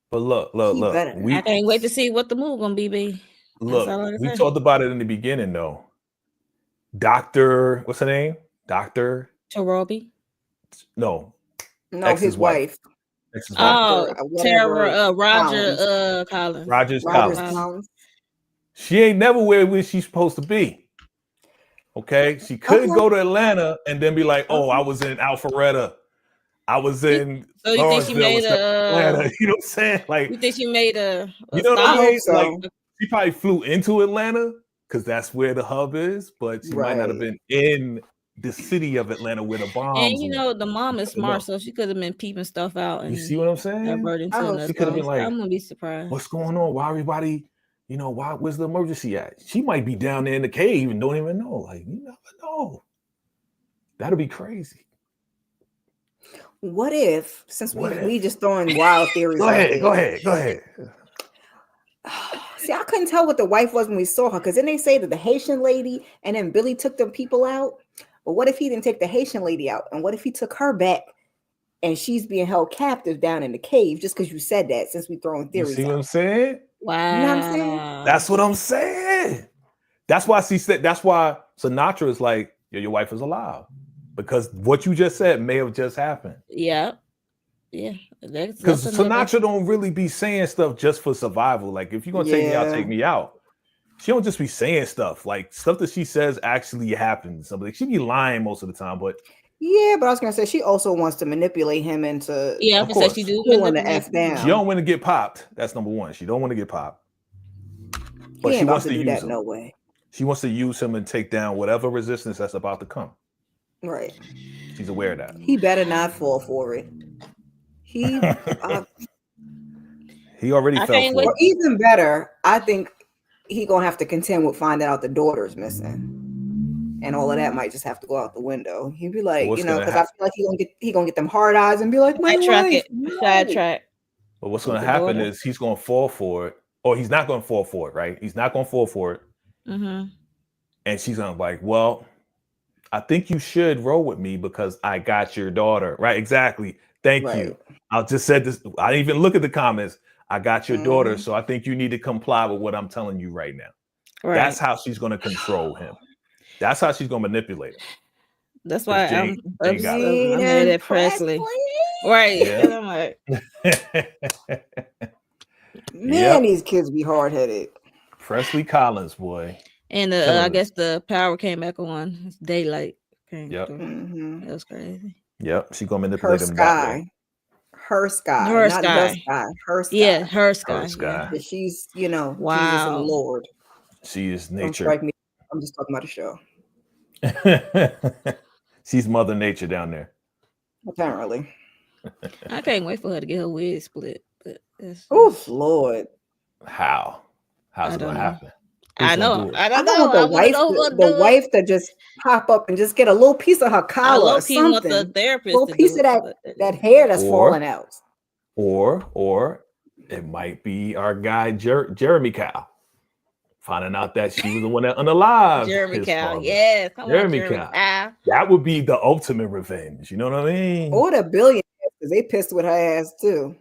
But look. I can't wait to see what the move gonna be. Look, we talked about it in the beginning though. What's her name? Dr. Tarabi? No, his wife. Tara Collins. Rogers Collins. She ain't never where she's supposed to be. Okay? She could go to Atlanta and then be like, oh, I was in Alpharetta. I was in So you think she made Atlanta. You know what I'm saying? Like, you think she made a you know what I mean? So. Like, she probably flew into Atlanta because that's where the hub is, but she might not have been in the city of Atlanta where the bombs. And you know the mom is smart, so she could have been peeping stuff out. And you see what I'm saying? She could have been like, I'm gonna be surprised. What's going on? Why everybody? Where's the emergency at? She might be down there in the cave and don't even know. Like, you never know. That'll be crazy. What if, since we just throwing wild theories? Go ahead. See, I couldn't tell what the wife was when we saw her, because then they say that the Haitian lady and then Billy took them people out. But what if he didn't take the Haitian lady out? And what if he took her back and she's being held captive down in the cave just because you said that, since we throwing theories? You see what I'm saying? Wow. You know what I'm saying? That's what I'm saying. That's why Sinatra is like, your wife is alive. Because what you just said may have just happened. Yeah. Because Sinatra don't really be saying stuff just for survival. Like, if you're gonna take me out, take me out. She don't just be saying stuff. Like, stuff that she says actually happens. Like, she be lying most of the time, but I was gonna say she also wants to manipulate him into she do pulling the F down. She don't want to get popped. That's number one. She don't want to get popped. But she wants to use him. No way. She wants to use him and take down whatever resistance that's about to come. Right. She's aware of that. He better not fall for it. He already fell for it. Or even better, I think he gonna have to contend with finding out the daughter's missing. And all of that might just have to go out the window. He'd be like, because I feel like he gonna get them hard eyes and be like, my wife. Sidetrack. But what's gonna happen is he's gonna fall for it, or he's not gonna fall for it, right? He's not gonna fall for it. Mm-hmm. And she's gonna be like, well, I think you should roll with me because I got your daughter, right? Exactly. Thank you. I just said this. I didn't even look at the comments. I got your daughter, so I think you need to comply with what I'm telling you right now. Right. That's how she's going to control him. That's how she's going to manipulate him. That's why I'm mad at Presley. Right. Yeah. I'm like, man, these kids be hard-headed. Presley Collins, boy. And I guess the power came back on. It's daylight. Yep. That was crazy. Yep. She's going to manipulate him that way. Her sky. Her sky. Yeah, her sky. Yeah. She's, wow. Jesus and Lord. She is nature. Don't strike me. I'm just talking about a show. She's Mother Nature down there. Apparently. I can't wait for her to get her wig split. But oh, Lord. How's it going to happen? Who's I gonna know. do it? I I don't don't know. want I want to know who's the gonna do it. wife to just pop up and just get a little piece of her I collar or low key want the something. therapist Little to piece do of it. that hair that's Or- falling out. Or it might be our guy Jeremy Cow finding out that she was the one that unalived Jeremy his Cow. father. Yes. Come on, Jeremy Jeremy Cow. Cow. That would be the ultimate revenge. You know what I mean? Or the billionaires, because they pissed with her ass too.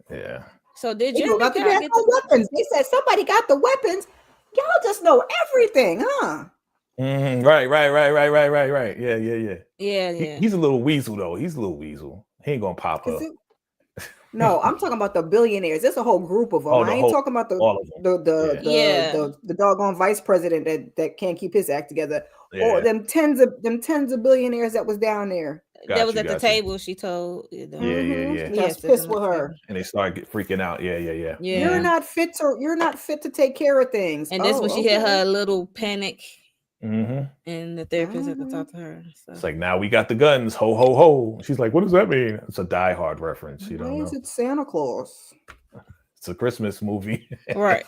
Yeah. So did They Jeremy got the Cow get damn weapons. They said somebody got the weapons. Y'all just know everything, huh? Mm-hmm. Right. Yeah. Yeah. He's a little weasel though. He's a little weasel. He ain't gonna pop up. No, I'm talking about the billionaires. There's a whole group of them. Oh, I ain't talking about all of them. the doggone vice president that can't keep his act together. Yeah. Or them tens of billionaires that was down there. That was at the table. She told. Yeah. Just pissed with her, and they started freaking out. Yeah. You're not fit to take care of things. And that's when she had her little panic. And the therapist had to talk to her. So. It's like, now we got the guns. Ho ho ho. She's like, what does that mean? It's a Die Hard reference. You don't know. Why is it Santa Claus? It's a Christmas movie. Right.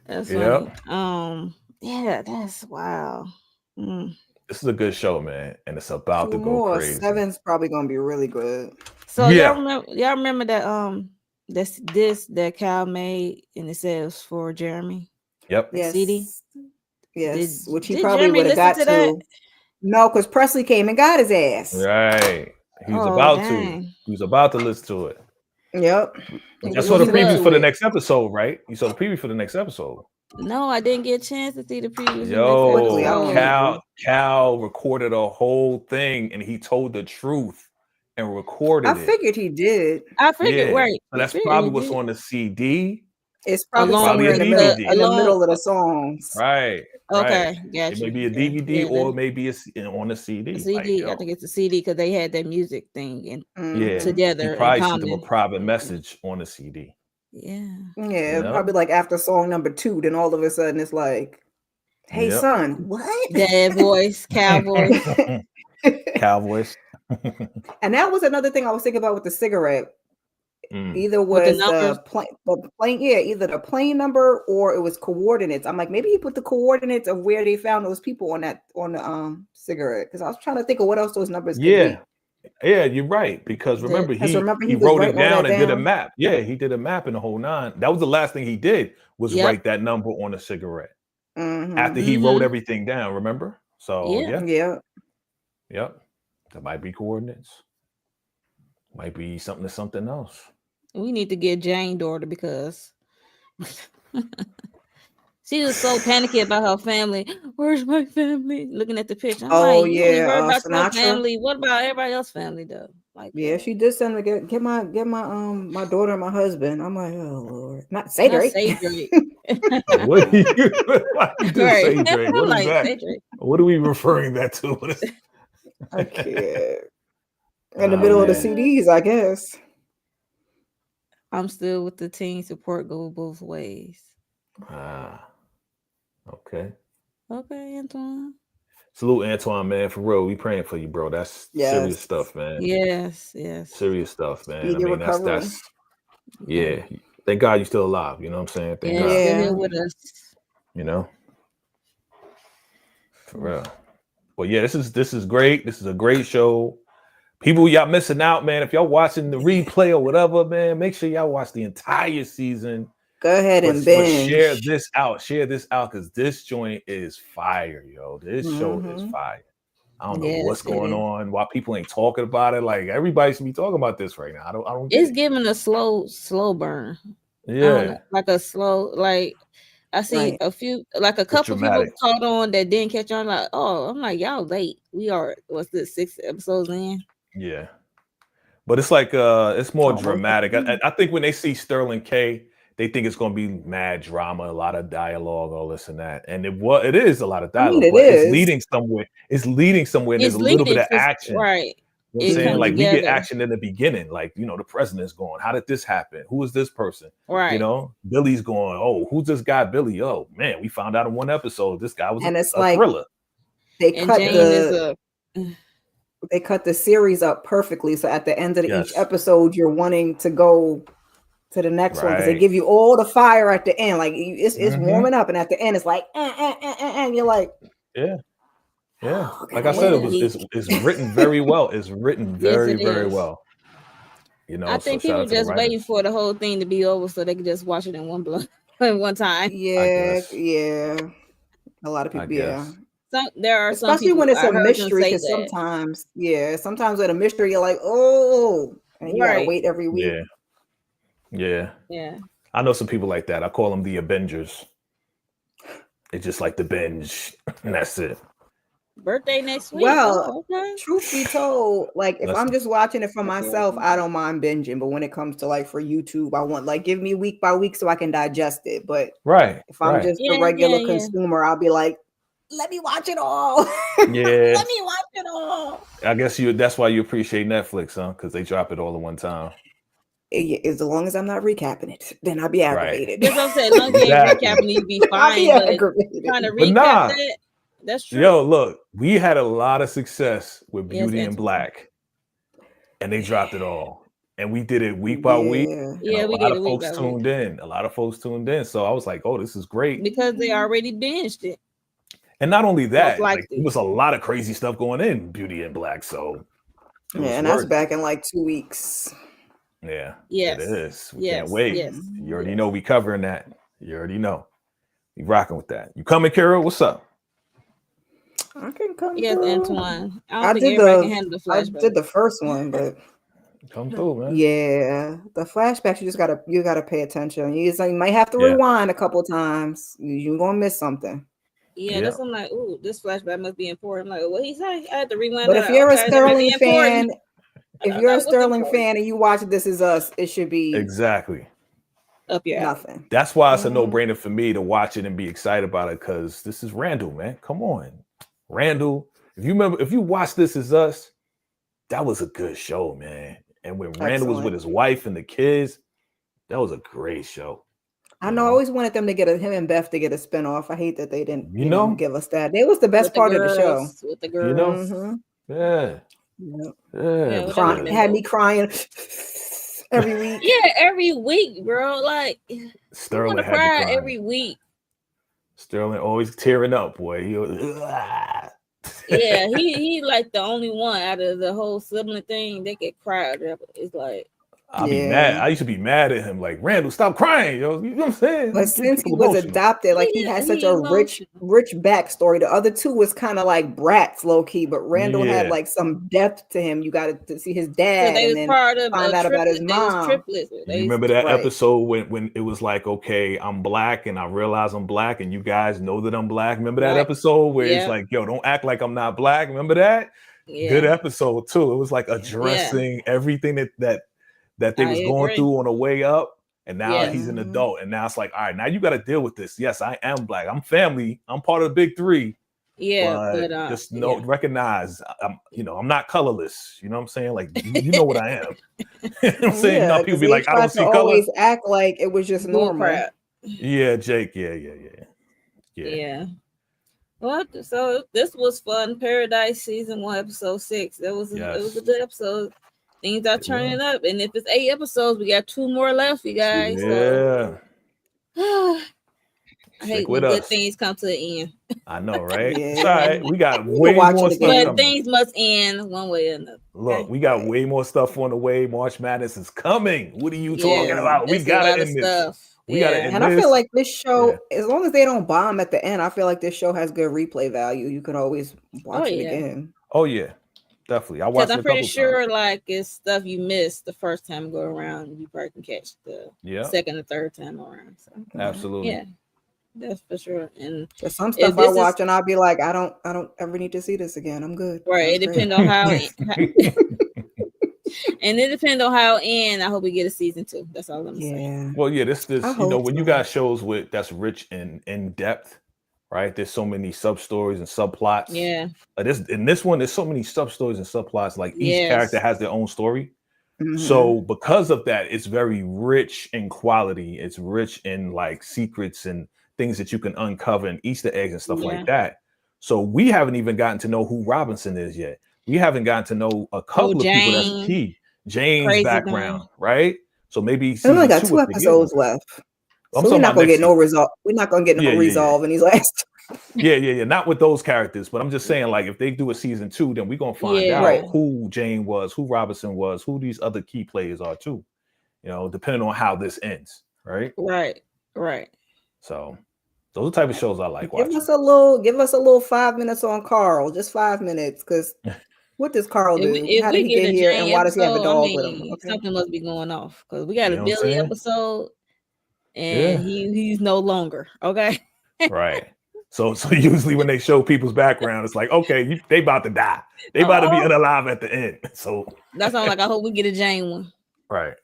That's funny. Yeah, that's wow. This is a good show, man, and it's about to go crazy. 7's probably gonna be really good. So y'all remember that that Cal made, and it says for Jeremy. Yep. Yes. CD. Yes, which he probably would have got to. That? No, because Presley came and got his ass. Right. He was about to. He was about to listen to it. Yep. I saw the previews for the next episode, right? You saw the preview for the next episode. No, I didn't get a chance to see the previews. Yo, Cal recorded a whole thing, and he told the truth and recorded it. I figured he did. I figured, right. So that's probably what's on the CD. It's probably somewhere in the middle of the songs. Right. Okay, gotcha. It may be a DVD or maybe on a CD. CD, I think it's a CD because they had that music thing together. He probably sent them a private message on the CD. Yeah, probably like after song number 2, then all of a sudden it's like, hey son, what? Dad voice, cowboys. Cowboys. And that was another thing I was thinking about with the cigarette. Either was the plane, either the plane number or it was coordinates. I'm like, maybe he put the coordinates of where they found those people on the cigarette, because I was trying to think of what else those numbers could be. Yeah, you're right. Because remember, he wrote it down and did a map. Yeah, he did a map in the whole 9. That was the last thing he did was write that number on a cigarette. After he wrote everything down, remember? So Yep. That might be coordinates. Might be something else. We need to get Jane daughter because she was so panicky about her family. Where's my family? Looking at the picture. I'm about your family. What about everybody else's family though? Like, she did send me get my my daughter and my husband. I'm like, oh Lord, not say Drake. What do you say Drake? What is that? What are we referring that to? I can't. In the middle of the CDs, I guess. I'm still with the teen support go both ways. Okay. Okay, Antoine. Salute Antoine, man. For real, we praying for you, bro. That's serious stuff, man. Yes. Serious stuff, man. I mean, that's Thank God you're still alive. You know what I'm saying? Thank God. Still here with us. You know? For real. Well, yeah, this is great. This is a great show. People, y'all missing out, man. If y'all watching the replay or whatever, man, make sure y'all watch the entire season. Go ahead and binge. Share this out because this joint is fire, yo. This show is fire. I don't know what's going on, why people ain't talking about it. Like, everybody should be talking about this right now. I don't it's giving a slow burn. Yeah. Like a slow, like I see a few, like a couple people caught on that didn't catch on. Like, oh, I'm like, y'all late. We are, what's this, 6 episodes in? Yeah. But it's like it's more dramatic. I think when they see Sterling K, they think it's gonna be mad drama, a lot of dialogue, all this and that. And it is a lot of dialogue, but it's leading somewhere. And there's a little bit of action. Right. You know what I'm saying? Like, we get action in the beginning, like, you know, the president's going, how did this happen? Who is this person? Right. You know, Billy's going, oh, who's this guy, Billy? Oh man, we found out in one episode this guy was a thriller. They cut the series up perfectly. So at the end of each episode, you're wanting to go to the next one because they give you all the fire at the end. Like it's warming up, and at the end it's like, and you're like, yeah. Oh, like I said, it's written very well. It's written very, very well. You know, I think people just waiting for the whole thing to be over so they can just watch it in one time. Yeah. A lot of people, There are especially some people, when it's a mystery, because sometimes with a mystery, you're like, oh, and you gotta wait every week. Yeah. I know some people like that. I call them the Avengers. They just like to binge, and that's it. Birthday next week. Well, truth be told, like if I'm just watching it for myself, I don't mind binging. But when it comes to like for YouTube, I want like give me week by week so I can digest it. But if I'm just a regular consumer, I'll be like, let me watch it all. Yeah. Let me watch it all. I guess that's why you appreciate Netflix, huh? Because they drop it all at one time. As long as I'm not recapping it, then I'll be aggravated. That's what I'm saying. As long as you ain't recapping it, you be fine. I'll be aggravated. Trying to recap that. That's true. Yo, look, we had a lot of success with Beauty and Black, and they dropped it all, and we did it week by week. Yeah, we did it week by week. A lot of folks tuned in, so I was like, "Oh, this is great," because they already binged it. And not only that, like, there was a lot of crazy stuff going in Beauty and Black. So and that's back in like 2 weeks. Yeah, it is. We can't wait. You already know we covering that. You already know. We rocking with that. You coming, Kara? What's up? I can come. Yes, Antoine. I did the first one, but come through, man. Yeah, the flashbacks you gotta pay attention. You might have to rewind a couple times. You're gonna miss something. Yeah, that's I'm like, ooh, this flashback must be important. I'm like, what he say? I had to rewind. But if you're a Sterling fan, and you watch This Is Us, it should be exactly up your nothing. That's why it's a no-brainer for me to watch it and be excited about it, because this is Randall, man. Come on. Randall, if you watch This Is Us, that was a good show, man. And when Randall was with his wife and the kids, that was a great show. I know. I always wanted them to him and Beth to get a spinoff. I hate that they didn't, give us that. It was the best part of the show. With the girls, had me crying every week. Yeah, every week, bro. Like Sterling had cry every week. Sterling always tearing up, boy. Yeah, he like the only one out of the whole sibling thing that could cry. It's like I'll be mad. I used to be mad at him, like, Randall, stop crying, yo. You know what I'm saying? But since he was adopted, like he had such a rich backstory. The other two was kind of like brats, low key, but Randall had like some depth to him. You got to see his dad and then find out about his mom. You remember that episode when it was like, okay, I'm black and I realize I'm black and you guys know that I'm black. Remember that episode where it's like, yo, don't act like I'm not black. Remember that? Yeah. Good episode too. It was like addressing everything that they was going through on the way up, and now he's an adult, and now it's like, all right, now you got to deal with this. Yes, I am black. I'm family. I'm part of the big three. Yeah, but just recognize, I'm not colorless. You know what I'm saying? Like, you know what I am. You know what I'm saying? People be like, I don't see color. Always act like it was just normal. Yeah, Jake. Yeah. Well, so this was fun. Paradise season 1, episode 6. It was a good episode. Things are turning up, and if it's 8 episodes, we got 2 more left, you guys. Yeah. So. I hate when good things come to the end. I know, right? It's all right. We got way more stuff. But things must end one way or another. Look, we got way more stuff on the way. March Madness is coming. What are you talking about? We got to end this. We got to end this. And I feel like this show, as long as they don't bomb at the end, I feel like this show has good replay value. You can always watch it again. Oh, yeah. Definitely. I watched it. I'm pretty sure like it's stuff you missed the first time go around. You probably can catch the second or third time around. So. Absolutely. Yeah. That's for sure. And there's some stuff I watch and I'll be like, I don't ever need to see this again. I'm good. Right. It depends on how and it depends on how I hope we get a season 2. That's all I'm saying. Well, this when you got shows that's rich in depth. Right, there's so many sub stories and subplots. Yeah, in this one, there's so many sub stories and subplots. Like each character has their own story. Mm-hmm. So because of that, it's very rich in quality. It's rich in like secrets and things that you can uncover and Easter eggs and stuff like that. So we haven't even gotten to know who Robinson is yet. We haven't gotten to know a couple of people that's key. Jane's background, right? So maybe we season only got 2 2 episodes left. So we're not gonna get no resolve. We're not gonna get no resolve in these last. Yeah. Not with those characters, but I'm just saying, like, if they do a season 2, then we're gonna find out who Jane was, who Robinson was, who these other key players are too. You know, depending on how this ends, right? Right. So those are the type of shows I like watching. Give us a little 5 minutes on Carl, just 5 minutes, because what does Carl do? How did he get here, and why does he have a dog with him? Okay. Something must be going off because we got a Billy episode, and he's no longer okay. Right. So usually when they show people's background, it's like, okay, they about to die. They about to be unalive at the end. So that's all. Like, I hope we get a Jane one. Right.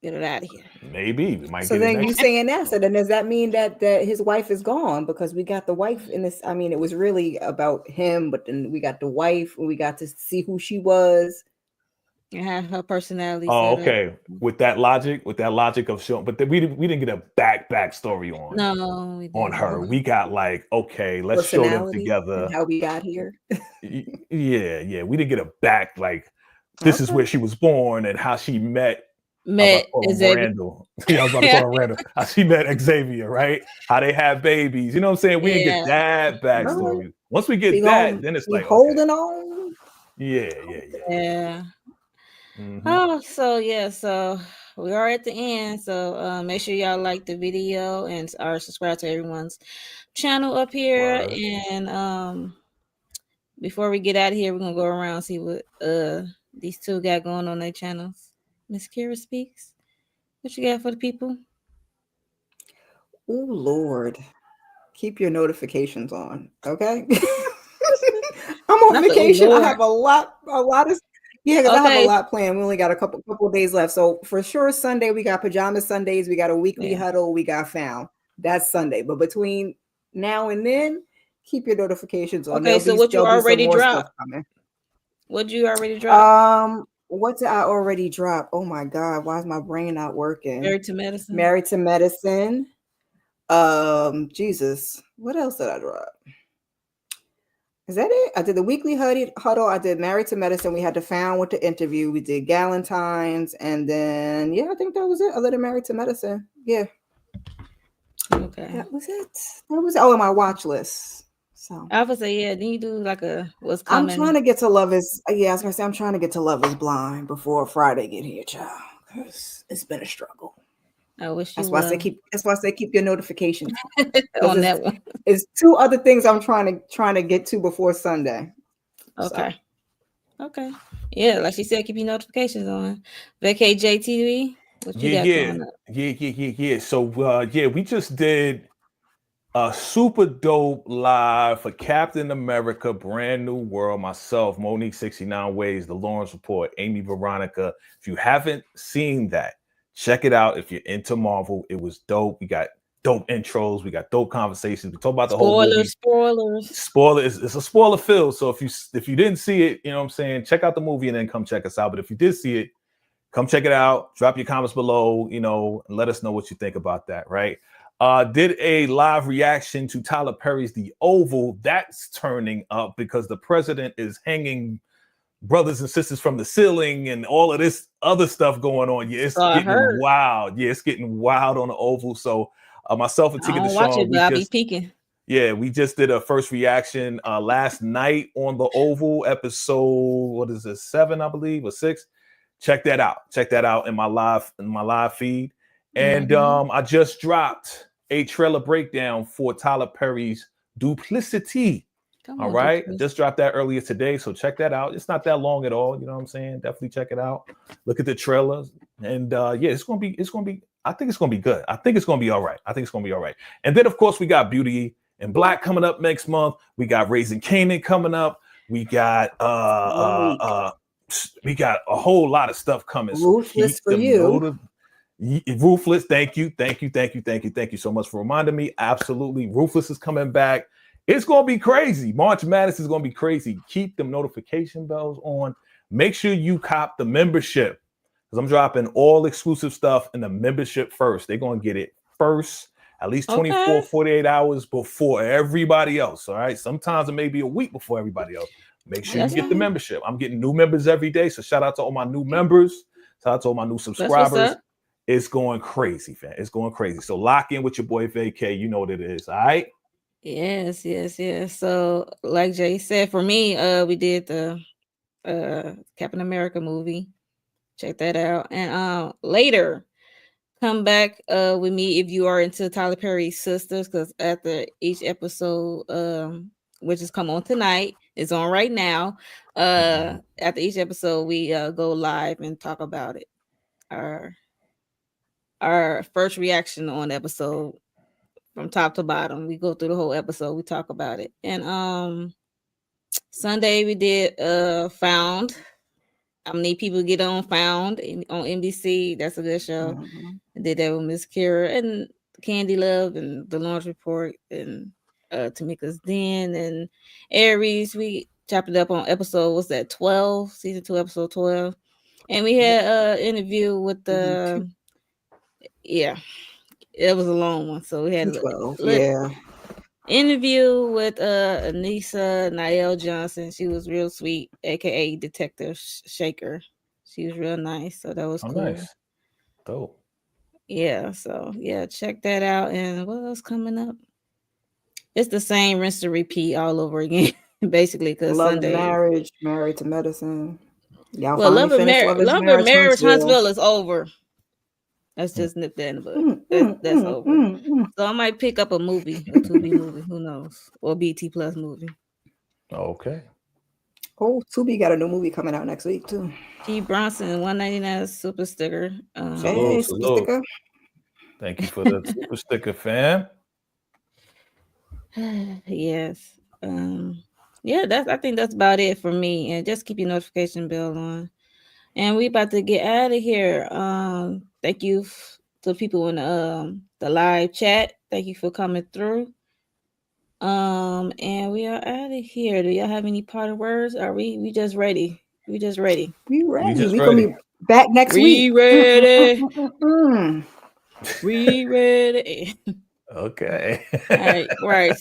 Get it out of here. Maybe we might. So then you saying that? So then does that mean that his wife is gone? Because we got the wife in this. I mean, it was really about him, but then we got the wife, and we got to see who she was. And have her personality. Oh, okay. With that logic of showing, but we didn't get a backstory on her. We got like, okay, let's show them together. How we got here. Yeah. We didn't get a back like this is where she was born and how she met Xavier. Yeah, I was about to call him Randall. How she met Xavier, right? How they have babies. You know what I'm saying? We didn't get that backstory. Once we get that, then it's like holding on. Yeah. Mm-hmm. Oh, so we are at the end. So make sure y'all like the video and are subscribed to everyone's channel up here. And before we get out of here, we're gonna go around and see what these two got going on their channels. Miss Kira Speaks. What you got for the people? Oh Lord, keep your notifications on, okay? I'm on vacation. I have a lot of. Yeah, because I have a lot planned. We only got a couple of days left. So for sure, Sunday, we got Pajama Sundays. We got a weekly huddle. We got Found. That's Sunday. But between now and then, keep your notifications on. Okay, so what you already dropped? What you already dropped? What did I already drop? Oh my God, why is my brain not working? Married to Medicine. Married to Medicine. Jesus. What else did I drop? Is that it? I did the weekly huddle. I did Married to Medicine. We had to Found with the interview. We did Galentine's. And then, I think that was it. Other than Married to Medicine. Yeah. Okay. That was it. And my watch list. So I would say, then you do like what's coming. I'm trying to get to Love Is, I was going to say, I'm trying to get to Love Is Blind before Friday get here, child. Because it's been a struggle. I wish you That's why I say keep your notifications on that one. It's 2 other things I'm trying to get to before Sunday. Okay. So. Okay. Yeah, like she said, keep your notifications on. Vacay JTV. What you got going up? Yeah. So we just did a super dope live for Captain America, Brand New World. Myself, Monique 69 Ways, The Lawrence Report, Amy Veronica. If you haven't seen that, check it out. If you're into Marvel, it was dope. We got dope intros. We got dope conversations. We talk about the whole movie. Spoilers. It's a spoiler filled. So if you didn't see it, you know what I'm saying, check out the movie and then come check us out. But if you did see it, come check it out. Drop your comments below, and let us know what you think about that, right? Did a live reaction to Tyler Perry's The Oval. That's turning up because the president is hanging brothers and sisters from the ceiling and all of this other stuff going on. Yeah, it's getting wild. Yeah, it's getting wild on the Oval. So myself and Tika Deshawn, I'll be peeking. Yeah, we just did a first reaction last night on the Oval episode. What is this? 7, I believe, or 6. Check that out in my live feed. And I just dropped a trailer breakdown for Tyler Perry's Duplicity. All right. Just dropped that earlier today. So check that out. It's not that long at all. You know what I'm saying? Definitely check it out. Look at the trailers. And it's gonna be, I think it's gonna be good. I think it's gonna be all right. And then of course we got Beauty and Black coming up next month. We got Raising Kanan coming up. We got a whole lot of stuff coming. Ruthless for you. Ruthless. Thank you so much for reminding me. Absolutely. Ruthless is coming back. It's going to be crazy. March Madness is going to be crazy. Keep them notification bells on. Make sure you cop the membership because I'm dropping all exclusive stuff in the membership first. They're going to get it first, at least 24, 48 hours before everybody else. All right. Sometimes it may be a week before everybody else. Make sure you get the membership. I'm getting new members every day. So shout out to all my new members. Shout out to all my new subscribers. It's going crazy, fam. It's going crazy. So lock in with your boy VK. You know what it is. All right. Yes. So, like Jay said, for me, we did the Captain America movie. Check that out. And later, come back with me if you are into Tyler Perry's Sisters, because after each episode, which is come on tonight, it's on right now. After each episode, we go live and talk about it. Our first reaction on episode from top to bottom. We go through the whole episode. We talk about it. And Sunday we did Found. How many people get on Found on NBC? That's a good show. I did that with Miss Kira and Candy Love and The Launch Report and Tamika's Den and Aries. We chopped it up on episode, what's that, 12? Season 2, episode 12. And we had an interview with the it was a long one, so we had 12, interview with Anissa Nael Johnson. She was real sweet, aka Detective Shaker. She was real nice, so that was cool. Nice. Dope. Yeah, so yeah, check that out. And what else coming up? It's the same rinse and repeat all over again, basically. Because Sunday, Marriage, Married to Medicine. Y'all Love and Marriage Huntsville is over. Let's just nip that in the bud. That's over. So I might pick up a movie, a Tubi movie, who knows, or BT Plus movie. Okay. Oh, Tubi got a new movie coming out next week too. G. Bronson, $1.99 super sticker. Hey, super sticker. Thank you for the super sticker, fam. Yes. Yeah, I think that's about it for me. And just keep your notification bell on. And we about to get out of here. Thank you to people in the live chat. Thank you for coming through. And we are out of here. Do y'all have any parting words? Are we just ready? We just ready. We ready. We gonna be back next week. Ready. We ready. Okay. All right.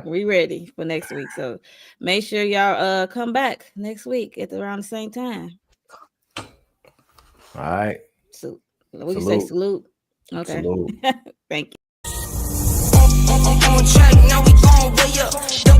We ready for next week. So make sure y'all come back next week at around the same time. All right. So what you say? Salute. Okay. Salute. Thank you. On track, now we going way up.